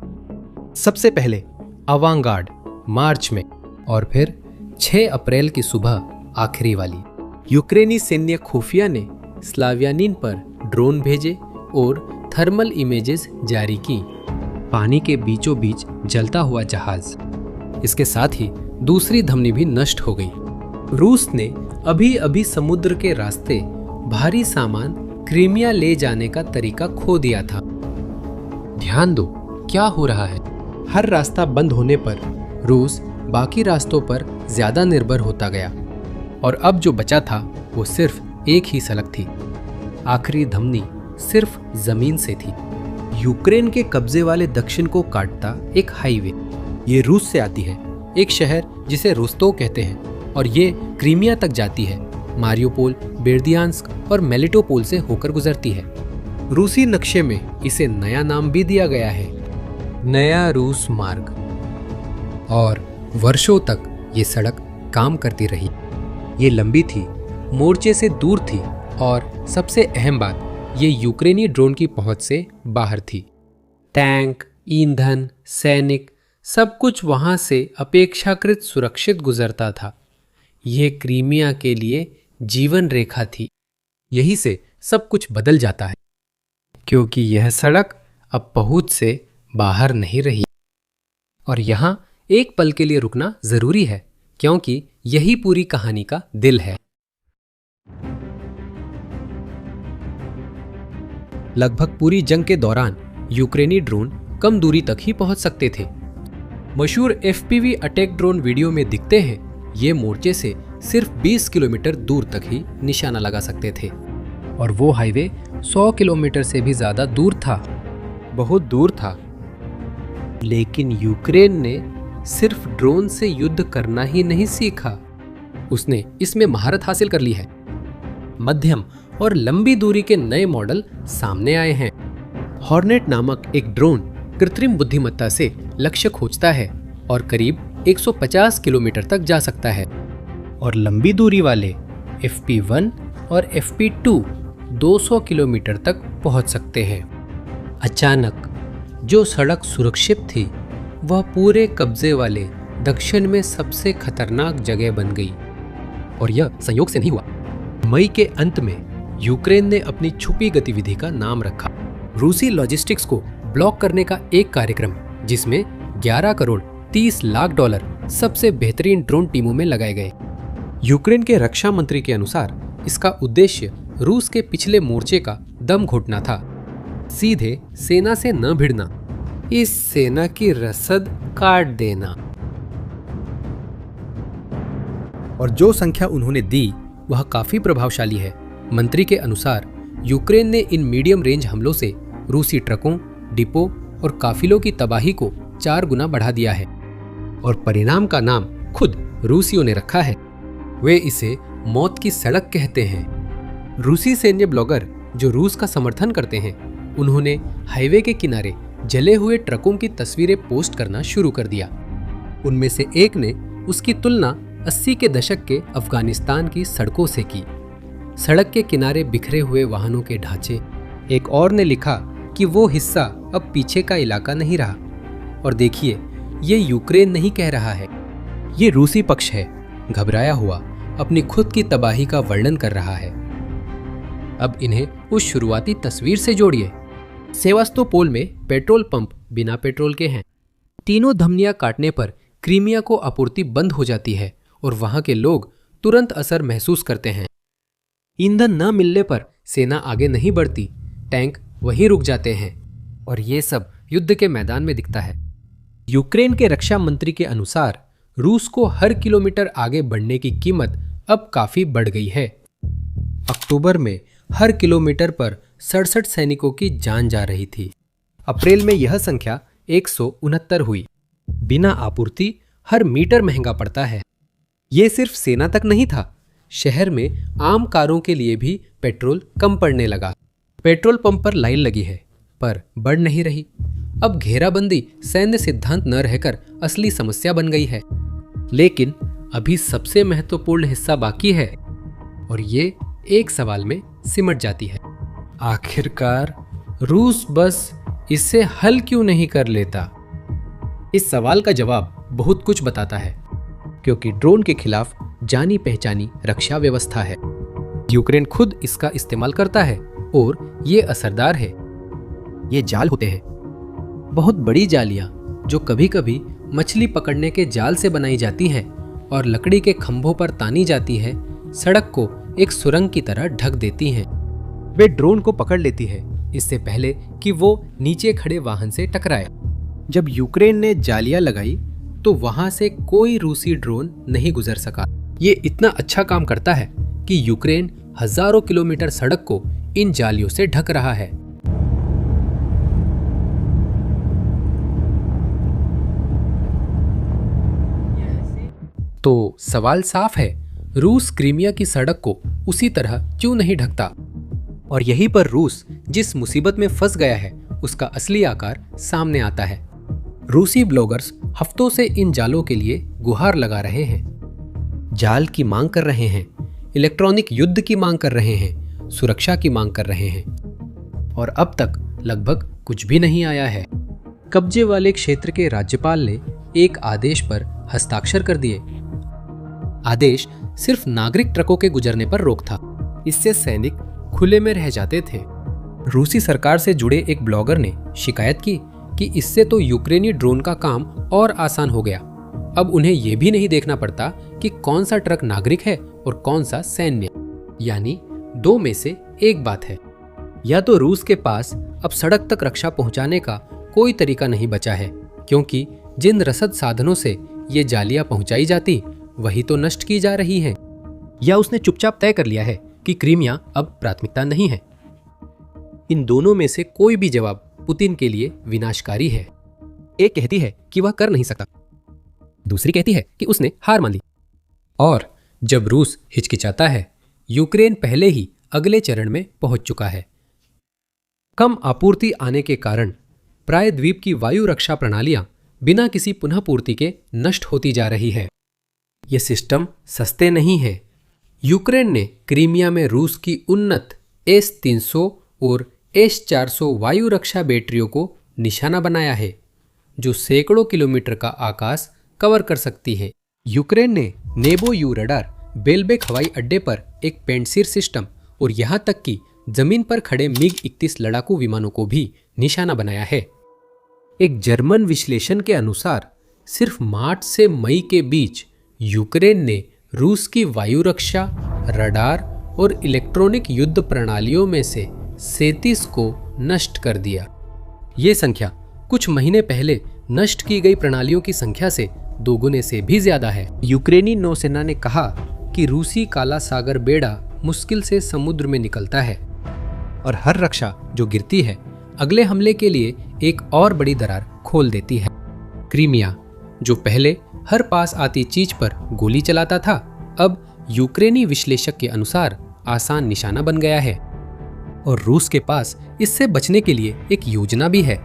[SPEAKER 1] सबसे पहले अवांगार्ड मार्च में और फिर 6 अप्रैल की सुबह आखिरी वाली। यूक्रेनी सैन्य खुफिया ने स्लाव्यानिन पर ड्रोन भेजे और थर्मल इमेजेस जारी की। पानी के बीचों बीच जलता हुआ जहाज, इसके साथ ही दूसरी धमनी भी नष्ट हो गई। रूस ने अभी अभी समुद्र के रास्ते भारी सामान क्रीमिया ले जाने का तरीका खो दिया था। ध्यान दो क्या हो रहा है। हर रास्ता बंद होने पर रूस बाकी रास्तों पर ज्यादा निर्भर होता गया और अब जो बचा था वो सिर्फ एक ही सड़क थी। आखिरी धमनी सिर्फ जमीन से थी। यूक्रेन के कब्जे वाले दक्षिण को काटता एक हाईवे। ये रूस से आती है, एक शहर जिसे रोस्तोव कहते हैं, और ये क्रीमिया तक जाती है। मारियोपोल, बेर्दियांस्क और मेलिटोपोल से होकर गुजरती है। रूसी नक्शे में इसे नया नाम भी दिया गया है, नया रूस मार्ग। और वर्षों तक ये सड़क काम करती रही। ये लंबी थी, मोर्चे से दूर थी और सबसे अहम बात, ये यूक्रेनी ड्रोन की पहुंच से बाहर थी। टैंक, ईंधन, सैनिक, सब कुछ वहां से अपेक्षाकृत सुरक्षित गुजरता था। ये क्रीमिया के लिए जीवन रेखा थी। यही से सब कुछ बदल जाता है, क्योंकि यह सड़क अब पहुंच से बाहर नहीं रही। और यहां एक पल के लिए रुकना जरूरी है, क्योंकि यही पूरी कहानी का दिल है। लगभग पूरी जंग के दौरान यूक्रेनी ड्रोन कम दूरी तक ही पहुंच सकते थे। मशहूर FPV अटैक ड्रोन वीडियो में दिखते हैं, ये मोर्चे से सिर्फ 20 किलोमीटर दूर तक ही निशाना लगा सकते थे। और वो हाईवे 100 किलोमीटर से भी ज्यादा दूर था, बहुत दूर था। लेकिन यूक्रेन ने सिर्फ ड्रोन से युद्ध करना ही नहीं सीखा, उसने इसमें महारत हासिल कर ली है। मध्यम और लंबी दूरी के नए मॉडल सामने आए हैं। हॉर्नेट नामक एक ड्रोन कृत्रिम बुद्धिमत्ता से लक्ष्य खोजता है और करीब 150 किलोमीटर तक जा सकता है। और लंबी दूरी वाले FP1 और FP2 200 किलोमीटर तक पहुंच सकते हैं। अचानक जो सड़क सुरक्षित थी, वह पूरे कब्जे वाले दक्षिण में सबसे खतरनाक जगह बन गई। और यह संयोग से नहीं हुआ। मई के अंत में यूक्रेन ने अपनी छुपी गतिविधि का नाम रखा, रूसी लॉजिस्टिक्स को ब्लॉक करने का एक कार्यक्रम, जिसमें 11 करोड़ 30 लाख डॉलर सबसे बेहतरीन ड्रोन टीमों में लगाए गए। यूक्रेन के रक्षा मंत्री के अनुसार इसका उद्देश्य रूस के पिछले मोर्चे का दम घोटना था, सीधे सेना से न भिड़ना, इस सेना की रसद काट देना। और जो संख्या उन्होंने दी वह काफी प्रभावशाली है। मंत्री के अनुसार यूक्रेन ने इन मीडियम रेंज हमलों से रूसी ट्रकों, डिपो और काफिलों की तबाही को 4 गुना बढ़ा दिया है। और परिणाम का नाम खुद रूसियों ने रखा है। वे इसे मौत की सड़क कहते हैं। रूसी सैन्य ब्लॉगर जो रूस का समर्थन करते हैं, उन्होंने हाईवे के किनारे जले हुए ट्रकों की तस्वीरें पोस्ट करना शुरू कर दिया। उनमें से एक ने उसकी तुलना 80 के दशक के अफगानिस्तान की सड़कों से की। सड़क के किनारे बिखरे हुए वाहनों के ढांचे। एक और ने लिखा कि वो हिस्सा अब पीछे का इलाका नहीं रहा। और देखिए, ये यूक्रेन नहीं कह रहा है, ये रूसी पक्ष है, घबराया हुआ, अपनी खुद की तबाही का वर्णन कर रहा है। अब इन्हें उस शुरुआती तस्वीर से जोड़िए। सेवास्तोपोल में पेट्रोल पंप बिना पेट्रोल के हैं। तीनों धमनियां काटने पर क्रीमिया को आपूर्ति बंद हो जाती है और वहां के लोग तुरंत असर महसूस करते हैं। ईंधन न मिलने पर सेना आगे नहीं बढ़ती, टैंक वहीं रुक जाते हैं। और ये सब युद्ध के मैदान में दिखता है। यूक्रेन के रक्षा मंत्री के अनुसार रूस को हर किलोमीटर आगे बढ़ने की कीमत अब काफी बढ़ गई है। अक्टूबर में हर किलोमीटर पर 67 सैनिकों की जान जा रही थी। अप्रैल में यह संख्या 169 हुई। बिना आपूर्ति हर मीटर महंगा पड़ता है। ये सिर्फ सेना तक नहीं था, शहर में आम कारों के लिए भी पेट्रोल कम पड़ने लगा। पेट्रोल पंप पर लाइन लगी है, पर बढ़ नहीं रही। अब घेराबंदी सैन्य सिद्धांत न रहकर असली समस्या बन गई है। लेकिन अभी सबसे महत्वपूर्ण हिस्सा बाकी है, और ये एक सवाल में सिमट जाती है। आखिरकार रूस बस इसे हल क्यों नहीं कर लेता? इस सवाल का जवाब बहुत कुछ बताता है, क्योंकि ड्रोन के खिलाफ जानी पहचानी रक्षा व्यवस्था है। यूक्रेन खुद इसका इस्तेमाल करता है और ये असरदार है। ये जाल होते हैं, बहुत बड़ी जालियां जो कभी कभी मछली पकड़ने के जाल से बनाई जाती हैं और लकड़ी के खंभों पर तानी जाती है सड़क को एक सुरंग की तरह ढक देती हैं। वे ड्रोन को पकड़ लेती है इससे पहले कि वो नीचे खड़े वाहन से टकराए। जब यूक्रेन ने जालियां लगाई तो वहां से कोई रूसी ड्रोन नहीं गुजर सका। ये इतना अच्छा काम करता है कि यूक्रेन हजारों किलोमीटर सड़क को इन जालियों से ढक रहा है। तो सवाल साफ है, रूस क्रीमिया की सड़क को उसी तरह क्यों नहीं ढकता? और यहीं पर रूस जिस मुसीबत में फंस गया है उसका असली आकार सामने आता है। रूसी ब्लॉगर्स हफ्तों से इन जालों के लिए गुहार लगा रहे हैं, जाल की मांग कर रहे हैं, इलेक्ट्रॉनिक युद्ध की मांग कर रहे हैं, सुरक्षा की मांग कर रहे हैं, और अब तक लगभग कुछ भी नहीं आया है। कब्जे वाले क्षेत्र के राज्यपाल ने एक आदेश पर हस्ताक्षर कर दिए। आदेश सिर्फ नागरिक ट्रकों के गुजरने पर रोक था। इससे सैनिक खुले में रह जाते थे। रूसी सरकार से जुड़े एक ब्लॉगर ने शिकायत की कि इससे तो यूक्रेनी ड्रोन का काम और आसान हो गया। अब उन्हें यह भी नहीं देखना पड़ता कि कौन सा ट्रक नागरिक है और कौन सा सैन्य। यानी दो में से एक बात है, या तो रूस के पास अब सड़क तक रक्षा पहुंचाने का कोई तरीका नहीं बचा है, क्योंकि जिन रसद साधनों से ये जालियां पहुंचाई जाती वही तो नष्ट की जा रही हैं, या उसने चुपचाप तय कर लिया है कि क्रीमिया अब प्राथमिकता नहीं है। इन दोनों में से कोई भी जवाब पुतिन के लिए विनाशकारी है। एक कहती है कि वह कर नहीं सकता, दूसरी कहती है कि उसने हार मान ली। और जब रूस हिचकिचाता है, यूक्रेन पहले ही अगले चरण में पहुंच चुका है। कम आपूर्ति आने के कारण प्रायद्वीप की वायु रक्षा प्रणालियां बिना किसी पुनः पूर्ति के नष्ट होती जा रही है। ये सिस्टम सस्ते नहीं हैं। यूक्रेन ने क्रीमिया में रूस की उन्नत S-300 और S-400 वायु रक्षा बैटरियों को निशाना बनाया है, जो सैकड़ों किलोमीटर का आकाश कवर कर सकती है। यूक्रेन ने नेबो यू रडार, बेलबेक हवाई अड्डे पर एक पेंटसिर सिस्टम और यहां तक कि जमीन पर खड़े MiG-21 लड़ाकू विमानों को भी निशाना बनाया है। एक जर्मन विश्लेषण के अनुसार सिर्फ मार्च से मई के बीच यूक्रेन ने रूस की वायु रक्षा, रडार और इलेक्ट्रॉनिक युद्ध प्रणालियों में से 37 को नष्ट कर दिया। ये संख्या कुछ महीने पहले नष्ट की गई प्रणालियों की संख्या से दोगुने से भी ज्यादा है। यूक्रेनी नौसेना ने कहा कि रूसी काला सागर बेड़ा मुश्किल से समुद्र में निकलता है और हर रक्षा जो गिरती है अगले हमले के लिए एक और बड़ी दरार खोल देती है। क्रीमिया, जो पहले हर पास आती चीज पर गोली चलाता था, अब यूक्रेनी विश्लेषक के अनुसार आसान निशाना बन गया है। और रूस के पास इससे बचने के लिए एक योजना भी है।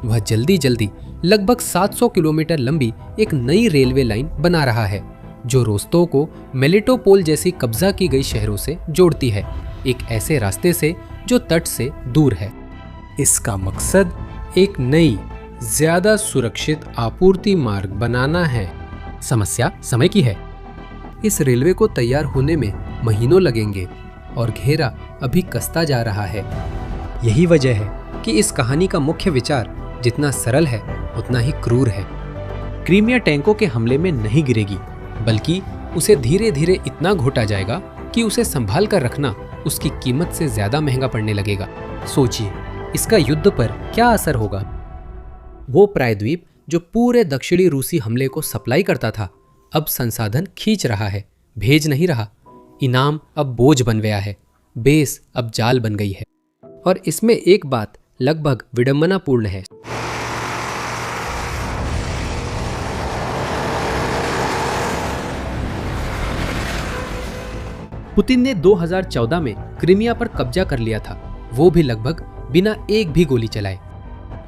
[SPEAKER 1] वह जल्दी जल्दी लगभग 700 किलोमीटर लंबी एक नई रेलवे लाइन बना रहा है, जो रोस्तोव को मेलिटोपोल जैसी कब्जा की गई शहरों से जोड़ती है, एक ऐसे रास्ते से जो तट से दूर है। इसका मकसद एक नई, ज्यादा सुरक्षित आपूर्ति मार्ग बनाना है। समस्या समय की है। इस रेलवे को तैयार होने में महीनों लगेंगे और घेरा अभी कसता जा रहा है। यही वजह है कि इस कहानी का मुख्य विचार जितना सरल है उतना ही क्रूर है। क्रीमिया टैंकों के हमले में नहीं गिरेगी, बल्कि उसे धीरे धीरे इतना घोटा जाएगा कि उसे संभाल कर रखना उसकी कीमत से ज्यादा महंगा पड़ने लगेगा। सोचिए इसका युद्ध पर क्या असर होगा। वो प्रायद्वीप जो पूरे दक्षिणी रूसी हमले को सप्लाई करता था, अब संसाधन खींच रहा है, भेज नहीं रहा। इनाम अब बोझ बन गया है, बेस अब जाल बन गई है। और इसमें एक बात लगभग विडंबनापूर्ण है। पुतिन ने 2014 में क्रीमिया पर कब्जा कर लिया था, वो भी लगभग बिना एक भी गोली चलाए।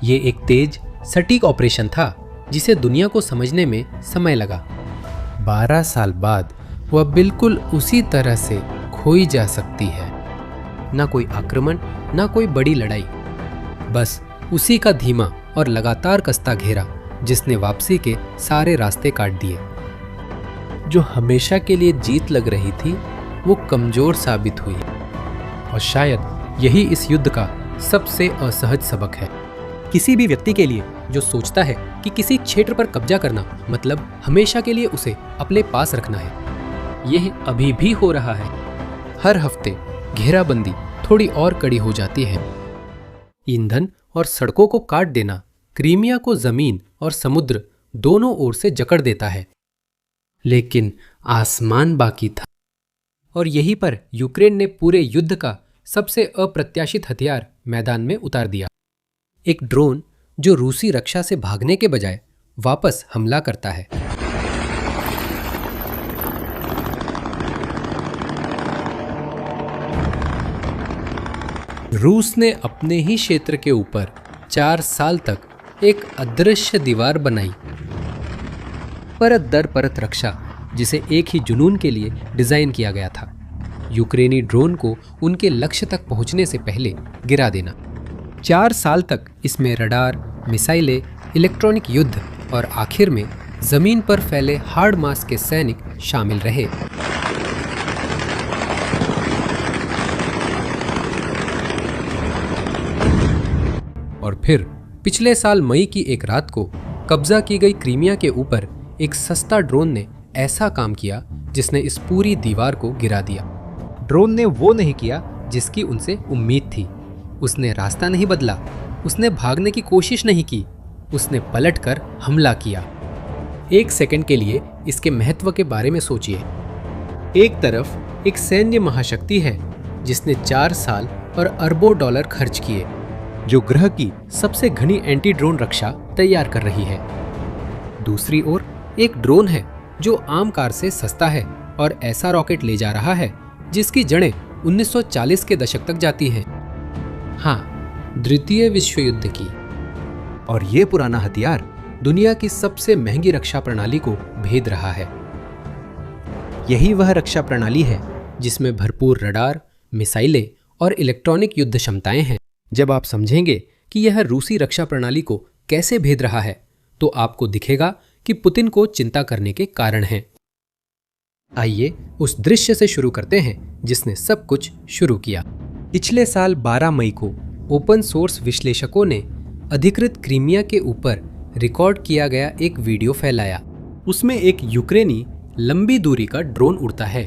[SPEAKER 1] ये एक तेज, सटीक ऑपरेशन था जिसे दुनिया को समझने में समय लगा। 12 साल बाद वह बिल्कुल उसी तरह से खोई जा सकती है। ना कोई आक्रमण, ना कोई बड़ी लड़ाई, बस उसी का धीमा और लगातार कसता घेरा जिसने वापसी के सारे रास्ते काट दिए। जो हमेशा के लिए जीत लग रही थी वो कमजोर साबित हुई। और शायद यही इस युद्ध का सबसे असहज सबक है। किसी भी व्यक्ति के लिए जो सोचता है कि किसी क्षेत्र पर कब्जा करना मतलब हमेशा के लिए उसे अपने पास रखना है, यह अभी भी हो रहा है। हर हफ्ते घेराबंदी थोड़ी और कड़ी हो जाती है। ईंधन और सड़कों को काट देना क्रीमिया को जमीन और समुद्र दोनों ओर से जकड़ देता है। लेकिन आसमान बाकी था और यहीं पर यूक्रेन ने पूरे युद्ध का सबसे अप्रत्याशित हथियार मैदान में उतार दिया। एक ड्रोन जो रूसी रक्षा से भागने के बजाय वापस हमला करता है। रूस ने अपने ही क्षेत्र के ऊपर 4 साल तक एक अदृश्य दीवार बनाई। परत दर परत रक्षा, जिसे एक ही जुनून के लिए डिजाइन किया गया था, यूक्रेनी ड्रोन को उनके लक्ष्य तक पहुंचने से पहले गिरा देना। 4 साल तक इसमें रडार, मिसाइलें, इलेक्ट्रॉनिक युद्ध और आखिर में जमीन पर फैले हार्ड मास के सैनिक शामिल रहे। और फिर पिछले साल मई की एक रात को कब्जा की गई क्रीमिया के ऊपर एक सस्ता ड्रोन ने ऐसा काम किया जिसने इस पूरी दीवार को गिरा दिया। ड्रोन ने वो नहीं किया जिसकी उनसे उम्मीद थी। उसने रास्ता नहीं बदला, उसने भागने की कोशिश नहीं की, उसने पलटकर हमला किया। 1 सेकंड के लिए इसके महत्व के बारे में सोचिए। एक तरफ एक सैन्य महाशक्ति है जिसने 4 साल और अरबों डॉलर खर्च किए, जो ग्रह की सबसे घनी एंटी ड्रोन रक्षा तैयार कर रही है। दूसरी ओर एक ड्रोन है जो आम कार से सस्ता है और ऐसा रॉकेट ले जा रहा है जिसकी जड़ें 1940 के दशक तक जाती हैं। हाँ, द्वितीय विश्व युद्ध की। और ये पुराना हथियार दुनिया की सबसे महंगी रक्षा प्रणाली को भेद रहा है। यही वह रक्षा प्रणाली है जिसमें भरपूर रडार, मिसाइलें और इलेक्ट्रॉनिक युद्ध क्षमताएं हैं। जब आप समझेंगे कि यह रूसी रक्षा प्रणाली को कैसे भेद रहा है, तो आपको दिखेगा कि पुतिन को चिंता करने के कारण हैं। आइए उस दृश्य से शुरू करते हैं जिसने सब कुछ शुरू किया। पिछले साल 12 मई को ओपन सोर्स विश्लेषकों ने अधिकृत क्रीमिया के ऊपर रिकॉर्ड किया गया एक वीडियो फैलाया। उसमें एक यूक्रेनी लंबी दूरी का ड्रोन उड़ता है।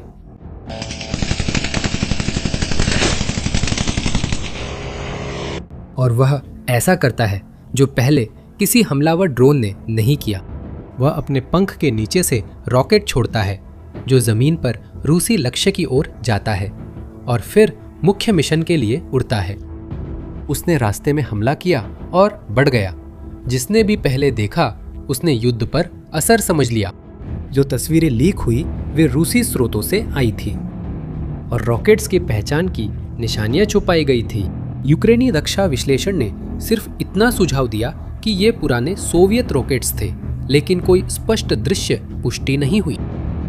[SPEAKER 1] और वह ऐसा करता है जो पहले किसी हमलावर ड्रोन ने नहीं किया। वह अपने पंख के नीचे से रॉकेट छोड़ता है जो जमीन पर रूसी लक्ष्य की ओर जाता है और फिर मुख्य मिशन के लिए उड़ता है। उसने रास्ते में हमला किया और बढ़ गया। जिसने भी पहले देखा उसने युद्ध पर असर समझ लिया। जो तस्वीरें लीक हुई वे रूसी स्रोतों से आई थी और रॉकेट्स की पहचान की निशानियां छुपाई गई थी। यूक्रेनी रक्षा विश्लेषण ने सिर्फ इतना सुझाव दिया कि ये पुराने सोवियत रॉकेट्स थे, लेकिन कोई स्पष्ट दृश्य पुष्टि नहीं हुई।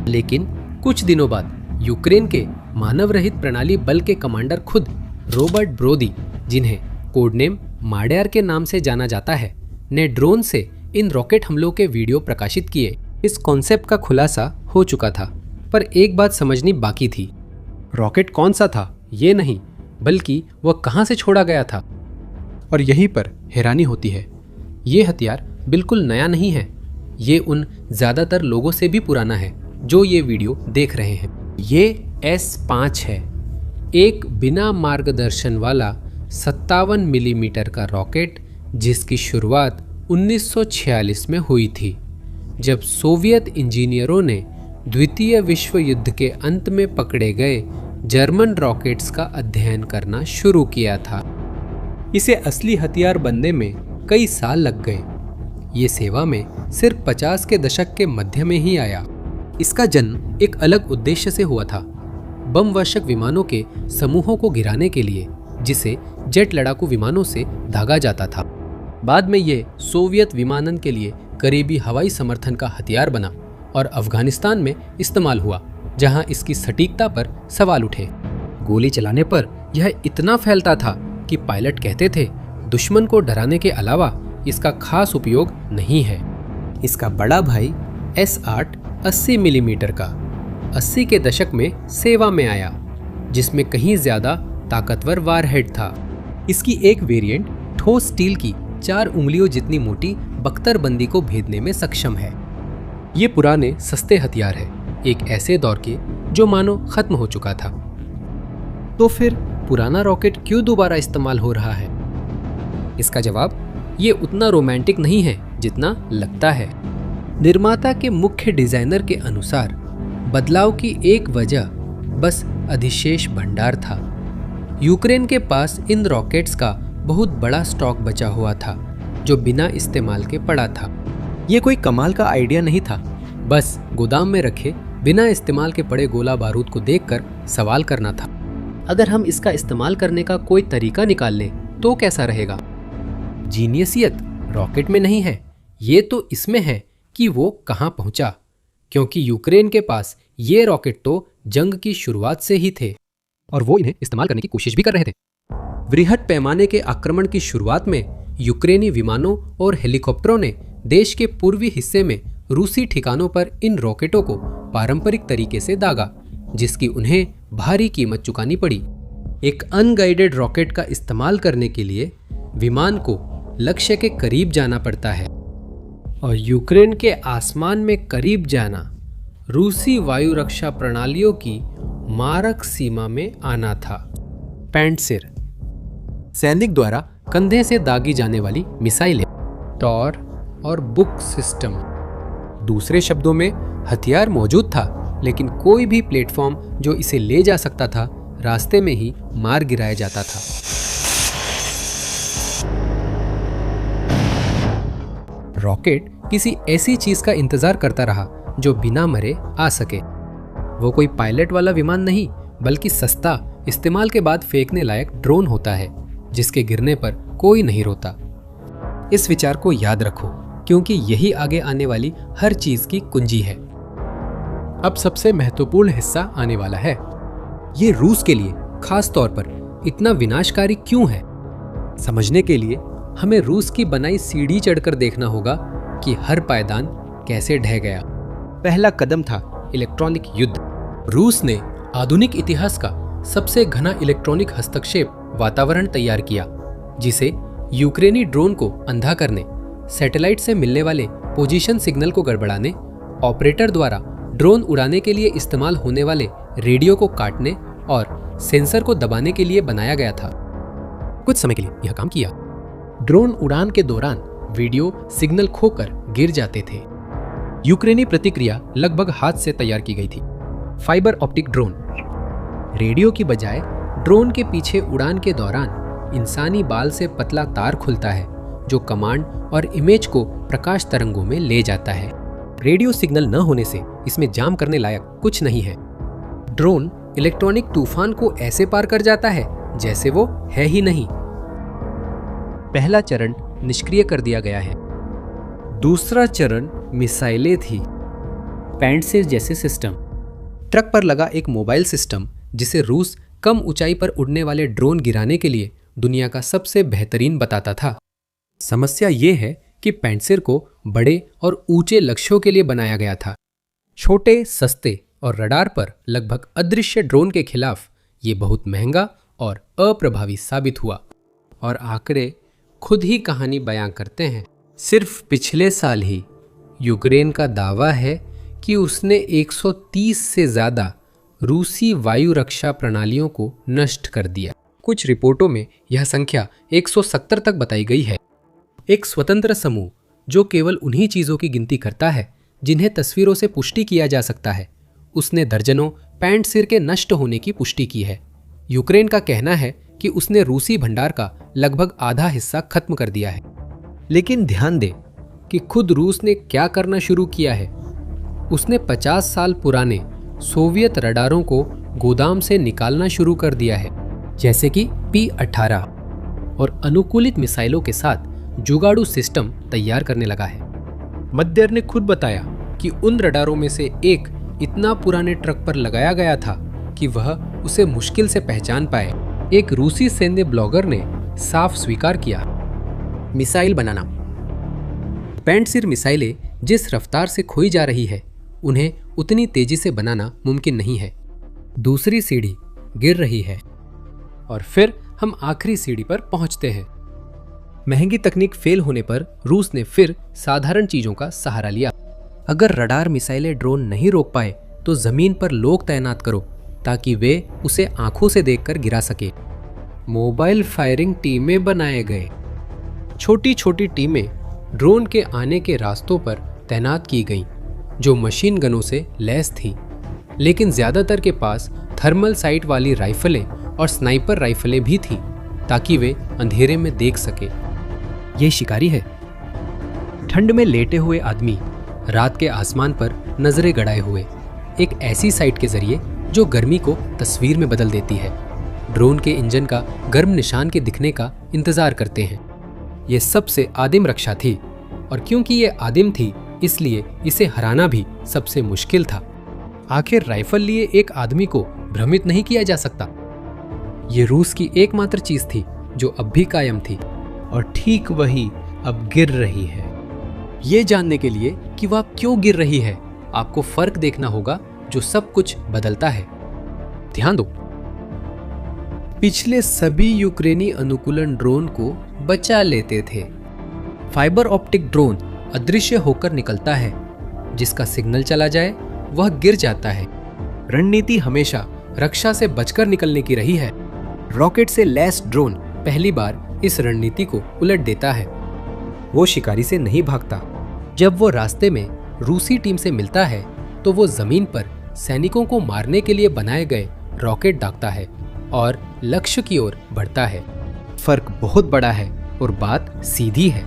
[SPEAKER 1] लेकिन कुछ दिनों बाद यूक्रेन के मानव रहित प्रणाली बल के कमांडर खुद रॉबर्ट ब्रोदी, जिन्हें कोडनेम माड्यार के नाम से जाना जाता है, ने ड्रोन से इन रॉकेट हमलों के वीडियो प्रकाशित किए। इस कॉन्सेप्ट का खुलासा हो चुका था, पर एक बात समझनी बाकी थी। रॉकेट कौन सा था ये नहीं, बल्कि वह कहां से छोड़ा गया था। और यहीं पर हैरानी होती है, ये हथियार बिल्कुल नया नहीं है। ये उन ज़्यादातर लोगों से भी पुराना है जो ये वीडियो देख रहे हैं। ये S5 है, एक बिना मार्गदर्शन वाला 57 मिलीमीटर का रॉकेट जिसकी शुरुआत 1946 में हुई थी, जब सोवियत इंजीनियरों ने द्वितीय विश्व युद्ध के अंत में पकड़े गए जर्मन रॉकेट्स का अध्ययन करना शुरू किया था। इसे असली हथियार बनने में कई साल लग गए। ये सेवा में सिर्फ 50 के दशक के मध्य में ही आया। इसका जन्म एक अलग उद्देश्य से हुआ था, बम वर्षक विमानों के समूहों को गिराने के लिए, जिसे जेट लड़ाकू विमानों से दागा जाता था। बाद में ये सोवियत विमानन के लिए करीबी हवाई समर्थन का हथियार बना और अफगानिस्तान में इस्तेमाल हुआ, जहां इसकी सटीकता पर सवाल उठे। गोली चलाने पर यह इतना फैलता था कि पायलट कहते थे, दुश्मन को डराने के अलावा इसका खास उपयोग नहीं है। इसका बड़ा भाई S8 80 मिलीमीटर का 80 के दशक में सेवा में आया, जिसमें कहीं ज्यादा ताकतवर वारहेड था। इसकी एक वेरिएंट ठोस स्टील की 4 उंगलियों जितनी मोटी बख्तरबंदी को भेदने में सक्षम है। ये पुराने सस्ते हथियार है, एक ऐसे दौर के जो मानो खत्म हो चुका था। तो फिर पुराना रॉकेट क्यों दोबारा इस्तेमाल हो रहा है? इसका जवाब ये उतना रोमांटिक नहीं है जितना लगता है। निर्माता के मुख्य डिजाइनर के अनुसार बदलाव की एक वजह बस अधिशेष भंडार था। यूक्रेन के पास इन रॉकेट्स का बहुत बड़ा स्टॉक बचा हुआ था जो बिना इस्तेमाल के पड़ा था। ये कोई कमाल का आइडिया नहीं था, बस गोदाम में रखे बिना इस्तेमाल के पड़े गोला बारूद को देखकर सवाल करना था, अगर हम इसका इस्तेमाल करने का कोई तरीका निकाल लें तो कैसा रहेगा? जीनियसियत रॉकेट में नहीं है, ये तो इसमें है कि वो कहां पहुंचा, क्योंकि यूक्रेन के पास ये रॉकेट तो जंग की शुरुआत से ही थे और वो इन्हें इस्तेमाल करने की कोशिश भी कर रहे थे। वृहद पैमाने के आक्रमण की शुरुआत में यूक्रेनी विमानों और हेलीकॉप्टरों ने देश के पूर्वी हिस्से में रूसी ठिकानों पर इन रॉकेटों को पारंपरिक तरीके से दागा, जिसकी उन्हें भारी कीमत चुकानी पड़ी। एक अनगाइडेड रॉकेट का इस्तेमाल करने के लिए विमान को लक्ष्य के करीब जाना पड़ता है और यूक्रेन के आसमान में करीब जाना रूसी वायु रक्षा प्रणालियों की मारक सीमा में आना था। पैंटसिर सैनिक द्वारा कंधे से दागी जाने वाली मिसाइलें, टॉर और बुक सिस्टम। दूसरे शब्दों में हथियार मौजूद था, लेकिन कोई भी प्लेटफॉर्म जो इसे ले जा सकता था रास्ते में ही मार गिराया जाता था। रॉकेट किसी ऐसी चीज का इंतजार करता रहा जो बिना मरे आ सके। वो कोई पायलट वाला विमान नहीं, बल्कि सस्ता, इस्तेमाल के बाद फेंकने लायक ड्रोन होता है जिसके गिरने पर कोई नहीं रोता। इस विचार को याद रखो, क्योंकि यही आगे आने वाली हर चीज की कुंजी है। अब सबसे महत्वपूर्ण हिस्सा आने वाला है। ये रूस के लिए खास तौर पर इतना विनाशकारी क्यों है? समझने के लिए हमें रूस की बनाई सीढ़ी चढ़कर देखना होगा कि हर पायदान कैसे ढह गया। पहला कदम था इलेक्ट्रॉनिक युद्ध। रूस ने आधुनिक इतिहास का सबसे घना इलेक्ट्रॉनिक हस्तक्षेप वातावरण तैयार किया, जिसे यूक्रेनी ड्रोन को अंधा करने, सैटेलाइट से मिलने वाले पोजीशन सिग्नल को गड़बड़ाने, ऑपरेटर द्वारा ड्रोन उड़ाने के लिए इस्तेमाल होने वाले रेडियो को काटने और सेंसर को दबाने के लिए बनाया गया था। कुछ समय के लिए यह काम किया। ड्रोन उड़ान के दौरान वीडियो सिग्नल खोकर गिर जाते थे। यूक्रेनी प्रतिक्रिया लगभग हाथ से तैयार की गई थी। Fibre optic drone. रेडियो की बजाय ड्रोन के पीछे उड़ान के दौरान इंसानी बाल से पतला तार खुलता है जो कमांड और इमेज को प्रकाश तरंगों में ले जाता है। रेडियो सिग्नल न होने से इसमें जाम करने लायक कुछ नहीं है। ड्रोन इलेक्ट्रॉनिक तूफान को ऐसे पार कर जाता है जैसे वो है ही नहीं। पहला चरण निष्क्रिय कर दिया गया है। दूसरा चरण मिसाइलें थी। पैंटसिर जैसे सिस्टम। ट्रक पर लगा एक मोबाइल सिस्टम जिसे रूस कम ऊंचाई पर उड़ने वाले ड्रोन गिराने के लिए दुनिया का सबसे बेहतरीन बताता था। समस्या ये है कि पैंटसिर को बड़े और ऊंचे लक्ष्यों के लिए बनाया गया था। छोटे, सस्ते और रडार पर लगभग अदृश्य ड्रोन के खिलाफ ये बहुत महंगा और अप्रभावी साबित हुआ। और आंकड़े खुद ही कहानी बयां करते हैं। सिर्फ पिछले साल ही यूक्रेन का दावा है कि उसने 130 से ज़्यादा रूसी वायु रक्षा प्रणालियों को नष्ट कर दिया। कुछ रिपोर्टों में यह संख्या 170 तक बताई गई है। एक स्वतंत्र समूह जो केवल उन्हीं चीज़ों की गिनती करता है जिन्हें तस्वीरों से पुष्टि किया जा सकता है, उसने दर्जनों पैंटसिर के नष्ट होने की पुष्टि की है। यूक्रेन का कहना है कि उसने रूसी भंडार का लगभग आधा हिस्सा खत्म कर दिया है। लेकिन ध्यान दें कि खुद रूस ने क्या करना शुरू किया है। उसने 50 साल पुराने सोवियत रडारों को गोदाम से निकालना शुरू कर दिया है, जैसे कि P-18, और अनुकूलित मिसाइलों के साथ जुगाड़ू सिस्टम तैयार करने लगा है। मद्यर ने खुद बताया कि उन रडारों में से एक इतना पुराने ट्रक पर लगाया गया था कि वह उसे मुश्किल से पहचान पाए। एक रूसी सैन्य ब्लॉगर ने साफ स्वीकार किया। मिसाइल बनाना। पैंटसिर मिसाइलें जिस रफ्तार से खोई जा रही है, उन्हें उतनी तेजी से बनाना मुमकिन नहीं है। दूसरी सीढ़ी गिर रही है और फिर हम आखिरी सीढ़ी पर पहुंचते हैं। महंगी तकनीक फेल होने पर रूस ने फिर साधारण चीजों का सहारा लिया। अगर रडार मिसाइलें ड्रोन नहीं रोक पाए तो जमीन पर लोग तैनात करो ताकि वे उसे आंखों से देखकर गिरा सके। मोबाइल फायरिंग टीमें बनाए गए। छोटी छोटी टीमें ड्रोन के आने के रास्तों पर तैनात की गईं, जो मशीन गनों से लैस थीं, लेकिन ज्यादातर के पास थर्मल साइट वाली राइफलें और स्नाइपर राइफलें भी थीं ताकि वे अंधेरे में देख सके। ये शिकारी है। ठंड में लेटे हुए आदमी रात के आसमान पर नजरें गड़ाए हुए, एक ऐसी साइट के जरिए जो गर्मी को तस्वीर में बदल देती है। ड्रोन के इंजन का गर्म निशान के दिखने का इंतजार करते हैं। ये सबसे आदिम रक्षा थी, और क्योंकि ये आदिम थी इसलिए इसे हराना भी सबसे मुश्किल था। आखिर राइफल लिए एक आदमी को भ्रमित नहीं किया जा सकता। ये रूस की एकमात्र चीज थी जो अब भी कायम थी, और ठीक वही अब गिर रही है। ये जानने के लिए कि वह क्यों गिर रही है, आपको फर्क देखना होगा जो सब कुछ बदलता है। ध्यान दो, पिछले सभी यूक्रेनी अनुकूलन ड्रोन को बचा लेते थे। फाइबर ऑप्टिक ड्रोन अदृश्य होकर निकलता है, जिसका सिग्नल चला जाए वह गिर जाता है। रणनीति हमेशा रक्षा से बचकर निकलने की रही है। रॉकेट से लैस ड्रोन पहली बार इस रणनीति को उलट देता है। वो शिकारी से नहीं भागता। जब वो रास्ते में रूसी टीम से मिलता है तो वो जमीन पर सैनिकों को मारने के लिए बनाए गए रॉकेट दागता है और लक्ष्य की ओर बढ़ता है। फर्क बहुत बड़ा है और बात सीधी है।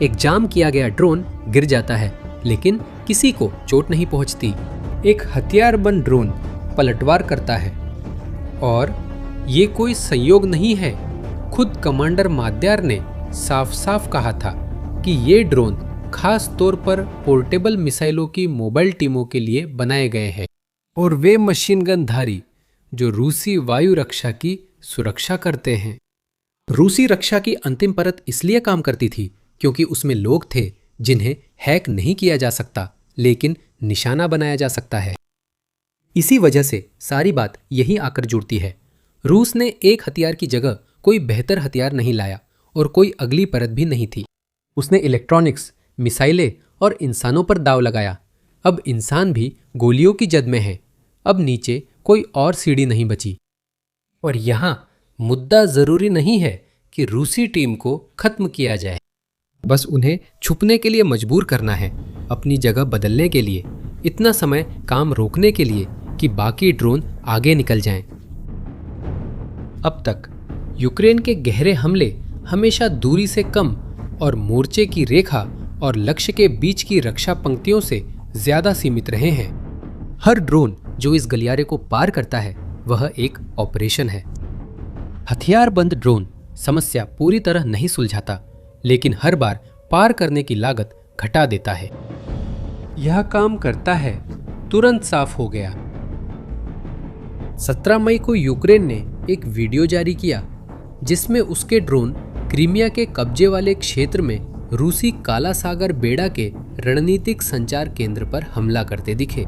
[SPEAKER 1] एक जाम किया गया ड्रोन गिर जाता है, लेकिन किसी को चोट नहीं पहुंचती। एक हथियारबंद ड्रोन पलटवार करता है, और ये कोई संयोग नहीं है। खुद कमांडर माद्यार ने साफ साफ कहा था कि ये ड्रोन खास तौर पर पोर्टेबल मिसाइलों की मोबाइल टीमों के लिए बनाए गए हैं, और वे मशीन गनधारी जो रूसी वायु रक्षा की सुरक्षा करते हैं। रूसी रक्षा की अंतिम परत इसलिए काम करती थी क्योंकि उसमें लोग थे जिन्हें हैक नहीं किया जा सकता, लेकिन निशाना बनाया जा सकता है। इसी वजह से सारी बात यहीं आकर जुड़ती है। रूस ने एक हथियार की जगह कोई बेहतर हथियार नहीं लाया, और कोई अगली परत भी नहीं थी। उसने इलेक्ट्रॉनिक्स, मिसाइलें और इंसानों पर दाव लगाया। अब इंसान भी गोलियों की जद में है। अब नीचे कोई और सीढ़ी नहीं बची। और यहाँ मुद्दा जरूरी नहीं है कि रूसी टीम को खत्म किया जाए, बस उन्हें छुपने के लिए मजबूर करना है, अपनी जगह बदलने के लिए, इतना समय काम रोकने के लिए कि बाकी ड्रोन आगे निकल जाएं। अब तक यूक्रेन के गहरे हमले हमेशा दूरी से कम और मोर्चे की रेखा और लक्ष्य के बीच की रक्षा पंक्तियों से ज्यादा सीमित रहे हैं। हर ड्रोन जो इस गलियारे को पार करता है वह एक ऑपरेशन है। हथियारबंद ड्रोन समस्या पूरी तरह नहीं सुलझाता, लेकिन हर बार पार करने की लागत घटा देता है। यह काम करता है, तुरंत साफ हो गया। 17 मई को यूक्रेन ने एक वीडियो जारी किया जिसमें उसके ड्रोन क्रीमिया के कब्जे वाले क्षेत्र में रूसी काला सागर बेड़ा के रणनीतिक संचार केंद्र पर हमला करते दिखे।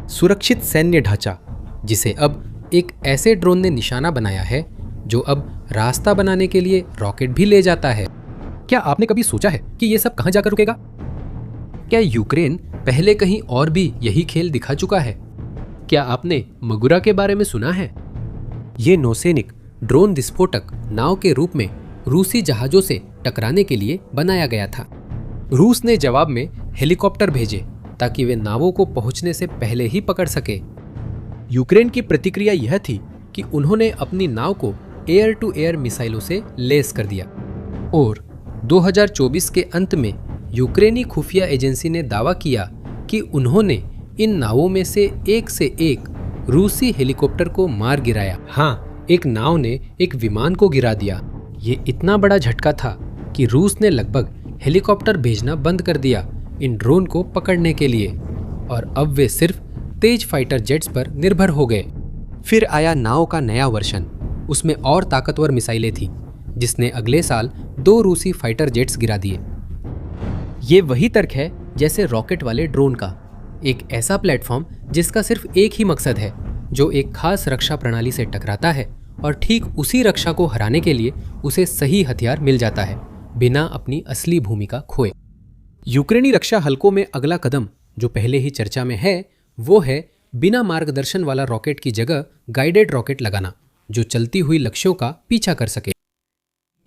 [SPEAKER 1] सुरक्षित सैन्य ढांचा, जिसे अब एक ऐसे ड्रोन ने निशाना बनाया है जो अब रास्ता बनाने के लिए रॉकेट भी ले जाता है। क्या आपने कभी सोचा है कि यह सब कहां जाकर रुकेगा? क्या यूक्रेन पहले कहीं और भी यही खेल दिखा चुका है? क्या आपने मगुरा के बारे में सुना है? ये नौसैनिक ड्रोन विस्फोटक नाव के रूप में रूसी जहाजों से टकराने के लिए बनाया गया था। रूस ने जवाब में हेलीकॉप्टर भेजे ताकि वे नावों को पहुंचने से पहले ही पकड़ सके। यूक्रेन की प्रतिक्रिया यह थी कि उन्होंने अपनी नाव को एयर टू एयर मिसाइलों से लैस कर दिया, और 2024 के अंत में यूक्रेनी खुफिया एजेंसी ने दावा किया कि उन्होंने इन नावों में से एक रूसी हेलीकॉप्टर को मार गिराया। हाँ, एक नाव ने एक विमान को गिरा दिया। ये इतना बड़ा झटका था कि रूस ने लगभग हेलीकॉप्टर भेजना बंद कर दिया इन ड्रोन को पकड़ने के लिए, और अब वे सिर्फ तेज फाइटर जेट्स पर निर्भर हो गए। फिर आया नाव का नया वर्जन, उसमें और ताकतवर मिसाइलें थी, जिसने अगले साल 2 रूसी फाइटर जेट्स गिरा दिए। ये वही तर्क है जैसे रॉकेट वाले ड्रोन का, एक ऐसा प्लेटफॉर्म जिसका सिर्फ एक ही मकसद है, जो एक खास रक्षा प्रणाली से टकराता है और ठीक उसी रक्षा को हराने के लिए उसे सही हथियार मिल जाता है, बिना अपनी असली भूमिका खोए। यूक्रेनी रक्षा हलकों में अगला कदम जो पहले ही चर्चा में है, वो है बिना मार्गदर्शन वाला रॉकेट की जगह गाइडेड रॉकेट लगाना जो चलती हुई लक्ष्यों का पीछा कर सके।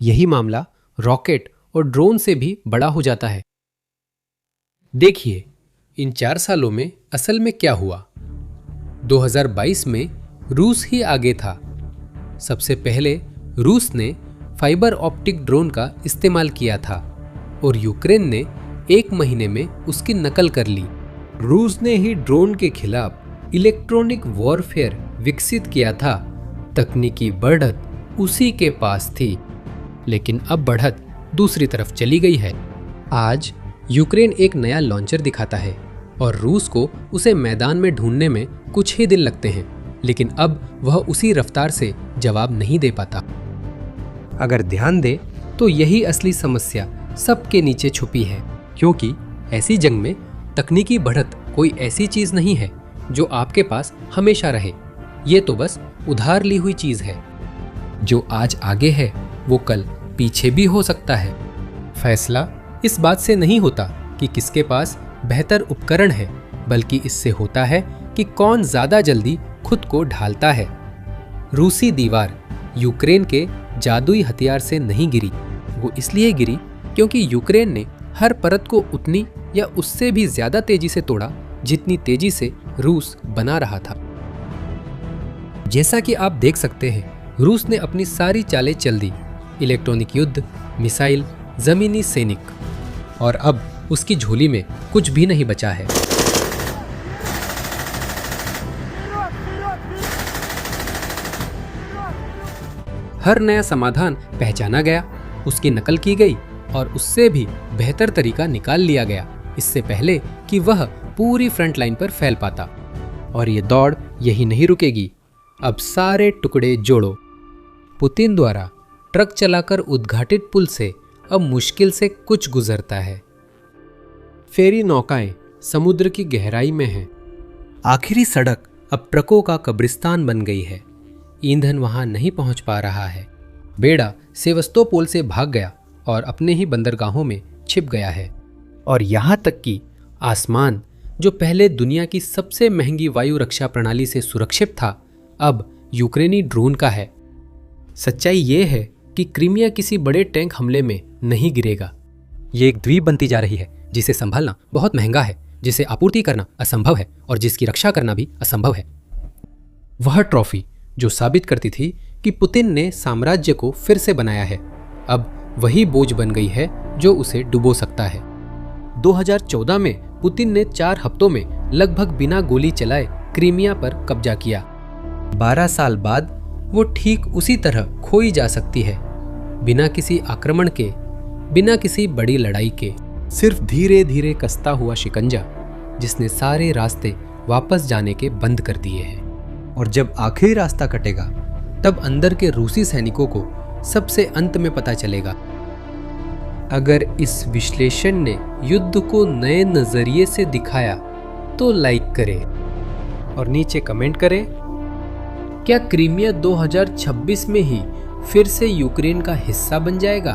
[SPEAKER 1] यही मामला रॉकेट और ड्रोन से भी बड़ा हो जाता है। देखिए, इन 4 सालों में असल में क्या हुआ। 2022 में रूस ही आगे था। सबसे पहले रूस ने फाइबर ऑप्टिक ड्रोन का इस्तेमाल किया था और यूक्रेन ने 1 महीने में उसकी नकल कर ली। रूस ने ही ड्रोन के खिलाफ इलेक्ट्रॉनिक वॉरफेयर विकसित किया था। तकनीकी बढ़त उसी के पास थी, लेकिन अब बढ़त दूसरी तरफ चली गई है। आज यूक्रेन एक नया लॉन्चर दिखाता है और रूस को उसे मैदान में ढूंढने में कुछ ही दिन लगते हैं, लेकिन अब वह उसी रफ्तार से जवाब नहीं दे पाता। अगर ध्यान दे तो यही असली समस्या सबके नीचे छुपी है, क्योंकि ऐसी जंग में तकनीकी बढ़त कोई ऐसी चीज नहीं है जो आपके पास हमेशा रहे। ये तो बस उधार ली हुई चीज है। जो आज आगे है वो कल पीछे भी हो सकता है। फैसला इस बात से नहीं होता कि किसके पास बेहतर उपकरण है, बल्कि इससे होता है कि कौन ज्यादा जल्दी खुद को ढालता है। रूसी दीवार यूक्रेन के जादुई हथियार से नहीं गिरी। वो इसलिए गिरी क्योंकि यूक्रेन ने हर परत को उतनी या उससे भी ज्यादा तेजी से तोड़ा जितनी तेजी से रूस बना रहा था। जैसा कि आप देख सकते हैं, रूस ने अपनी सारी चालें चल दी। इलेक्ट्रॉनिक युद्ध, मिसाइल, जमीनी सैनिक, और अब उसकी झोली में कुछ भी नहीं बचा है। हर नया समाधान पहचाना गया, उसकी नकल की गई और उससे भी बेहतर तरीका निकाल लिया गया इससे पहले कि वह पूरी फ्रंट लाइन पर फैल पाता। और ये दौड़ यही नहीं रुकेगी। अब सारे टुकड़े जोड़ो। पुतिन द्वारा ट्रक चलाकर उद्घाटित पुल से अब मुश्किल से कुछ गुजरता है। फेरी नौकाएं समुद्र की गहराई में हैं। आखिरी सड़क अब ट्रकों का कब्रिस्तान बन गई है। ईंधन वहां नहीं पहुंच पा रहा है। बेड़ा सेवस्तोपोल से भाग गया और अपने ही बंदरगाहों में छिप गया है। और यहां तक कि आसमान, जो पहले दुनिया की सबसे महंगी वायु रक्षा प्रणाली से सुरक्षित था, अब यूक्रेनी ड्रोन का है। सच्चाई ये है कि क्रीमिया किसी बड़े टैंक हमले में नहीं गिरेगा। ये एक द्वीप बनती जा रही है जिसे संभालना बहुत महंगा है, जिसे आपूर्ति करना असंभव है और जिसकी रक्षा करना भी असंभव है। वह ट्रॉफी जो साबित करती थी कि पुतिन ने साम्राज्य को फिर से बनाया है, अब वही बोझ बन गई है जो उसे डुबो सकता है। 2014 में पुतिन ने 4 हफ्तों में लगभग बिना गोली चलाए क्रीमिया पर कब्जा किया। 12 साल बाद वो ठीक उसी तरह खोई जा सकती है, बिना किसी आक्रमण के, बिना किसी बड़ी लड़ाई के। सिर्फ धीरे धीरे कसता हुआ शिकंजा जिसने सारे रास्ते वापस जाने के बंद कर दिए हैं। और जब आखिरी रास्ता कटेगा तब अंदर के रूसी सैनिकों को सबसे अंत में पता चलेगा। अगर इस विश्लेषण ने युद्ध को नए नजरिए से दिखाया तो लाइक करें और नीचे कमेंट करें। क्या क्रीमिया 2026 में ही फिर से यूक्रेन का हिस्सा बन जाएगा?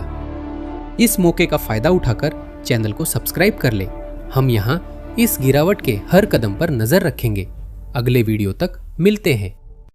[SPEAKER 1] इस मौके का फायदा उठाकर चैनल को सब्सक्राइब कर ले। हम यहाँ इस गिरावट के हर कदम पर नजर रखेंगे। अगले वीडियो तक मिलते हैं।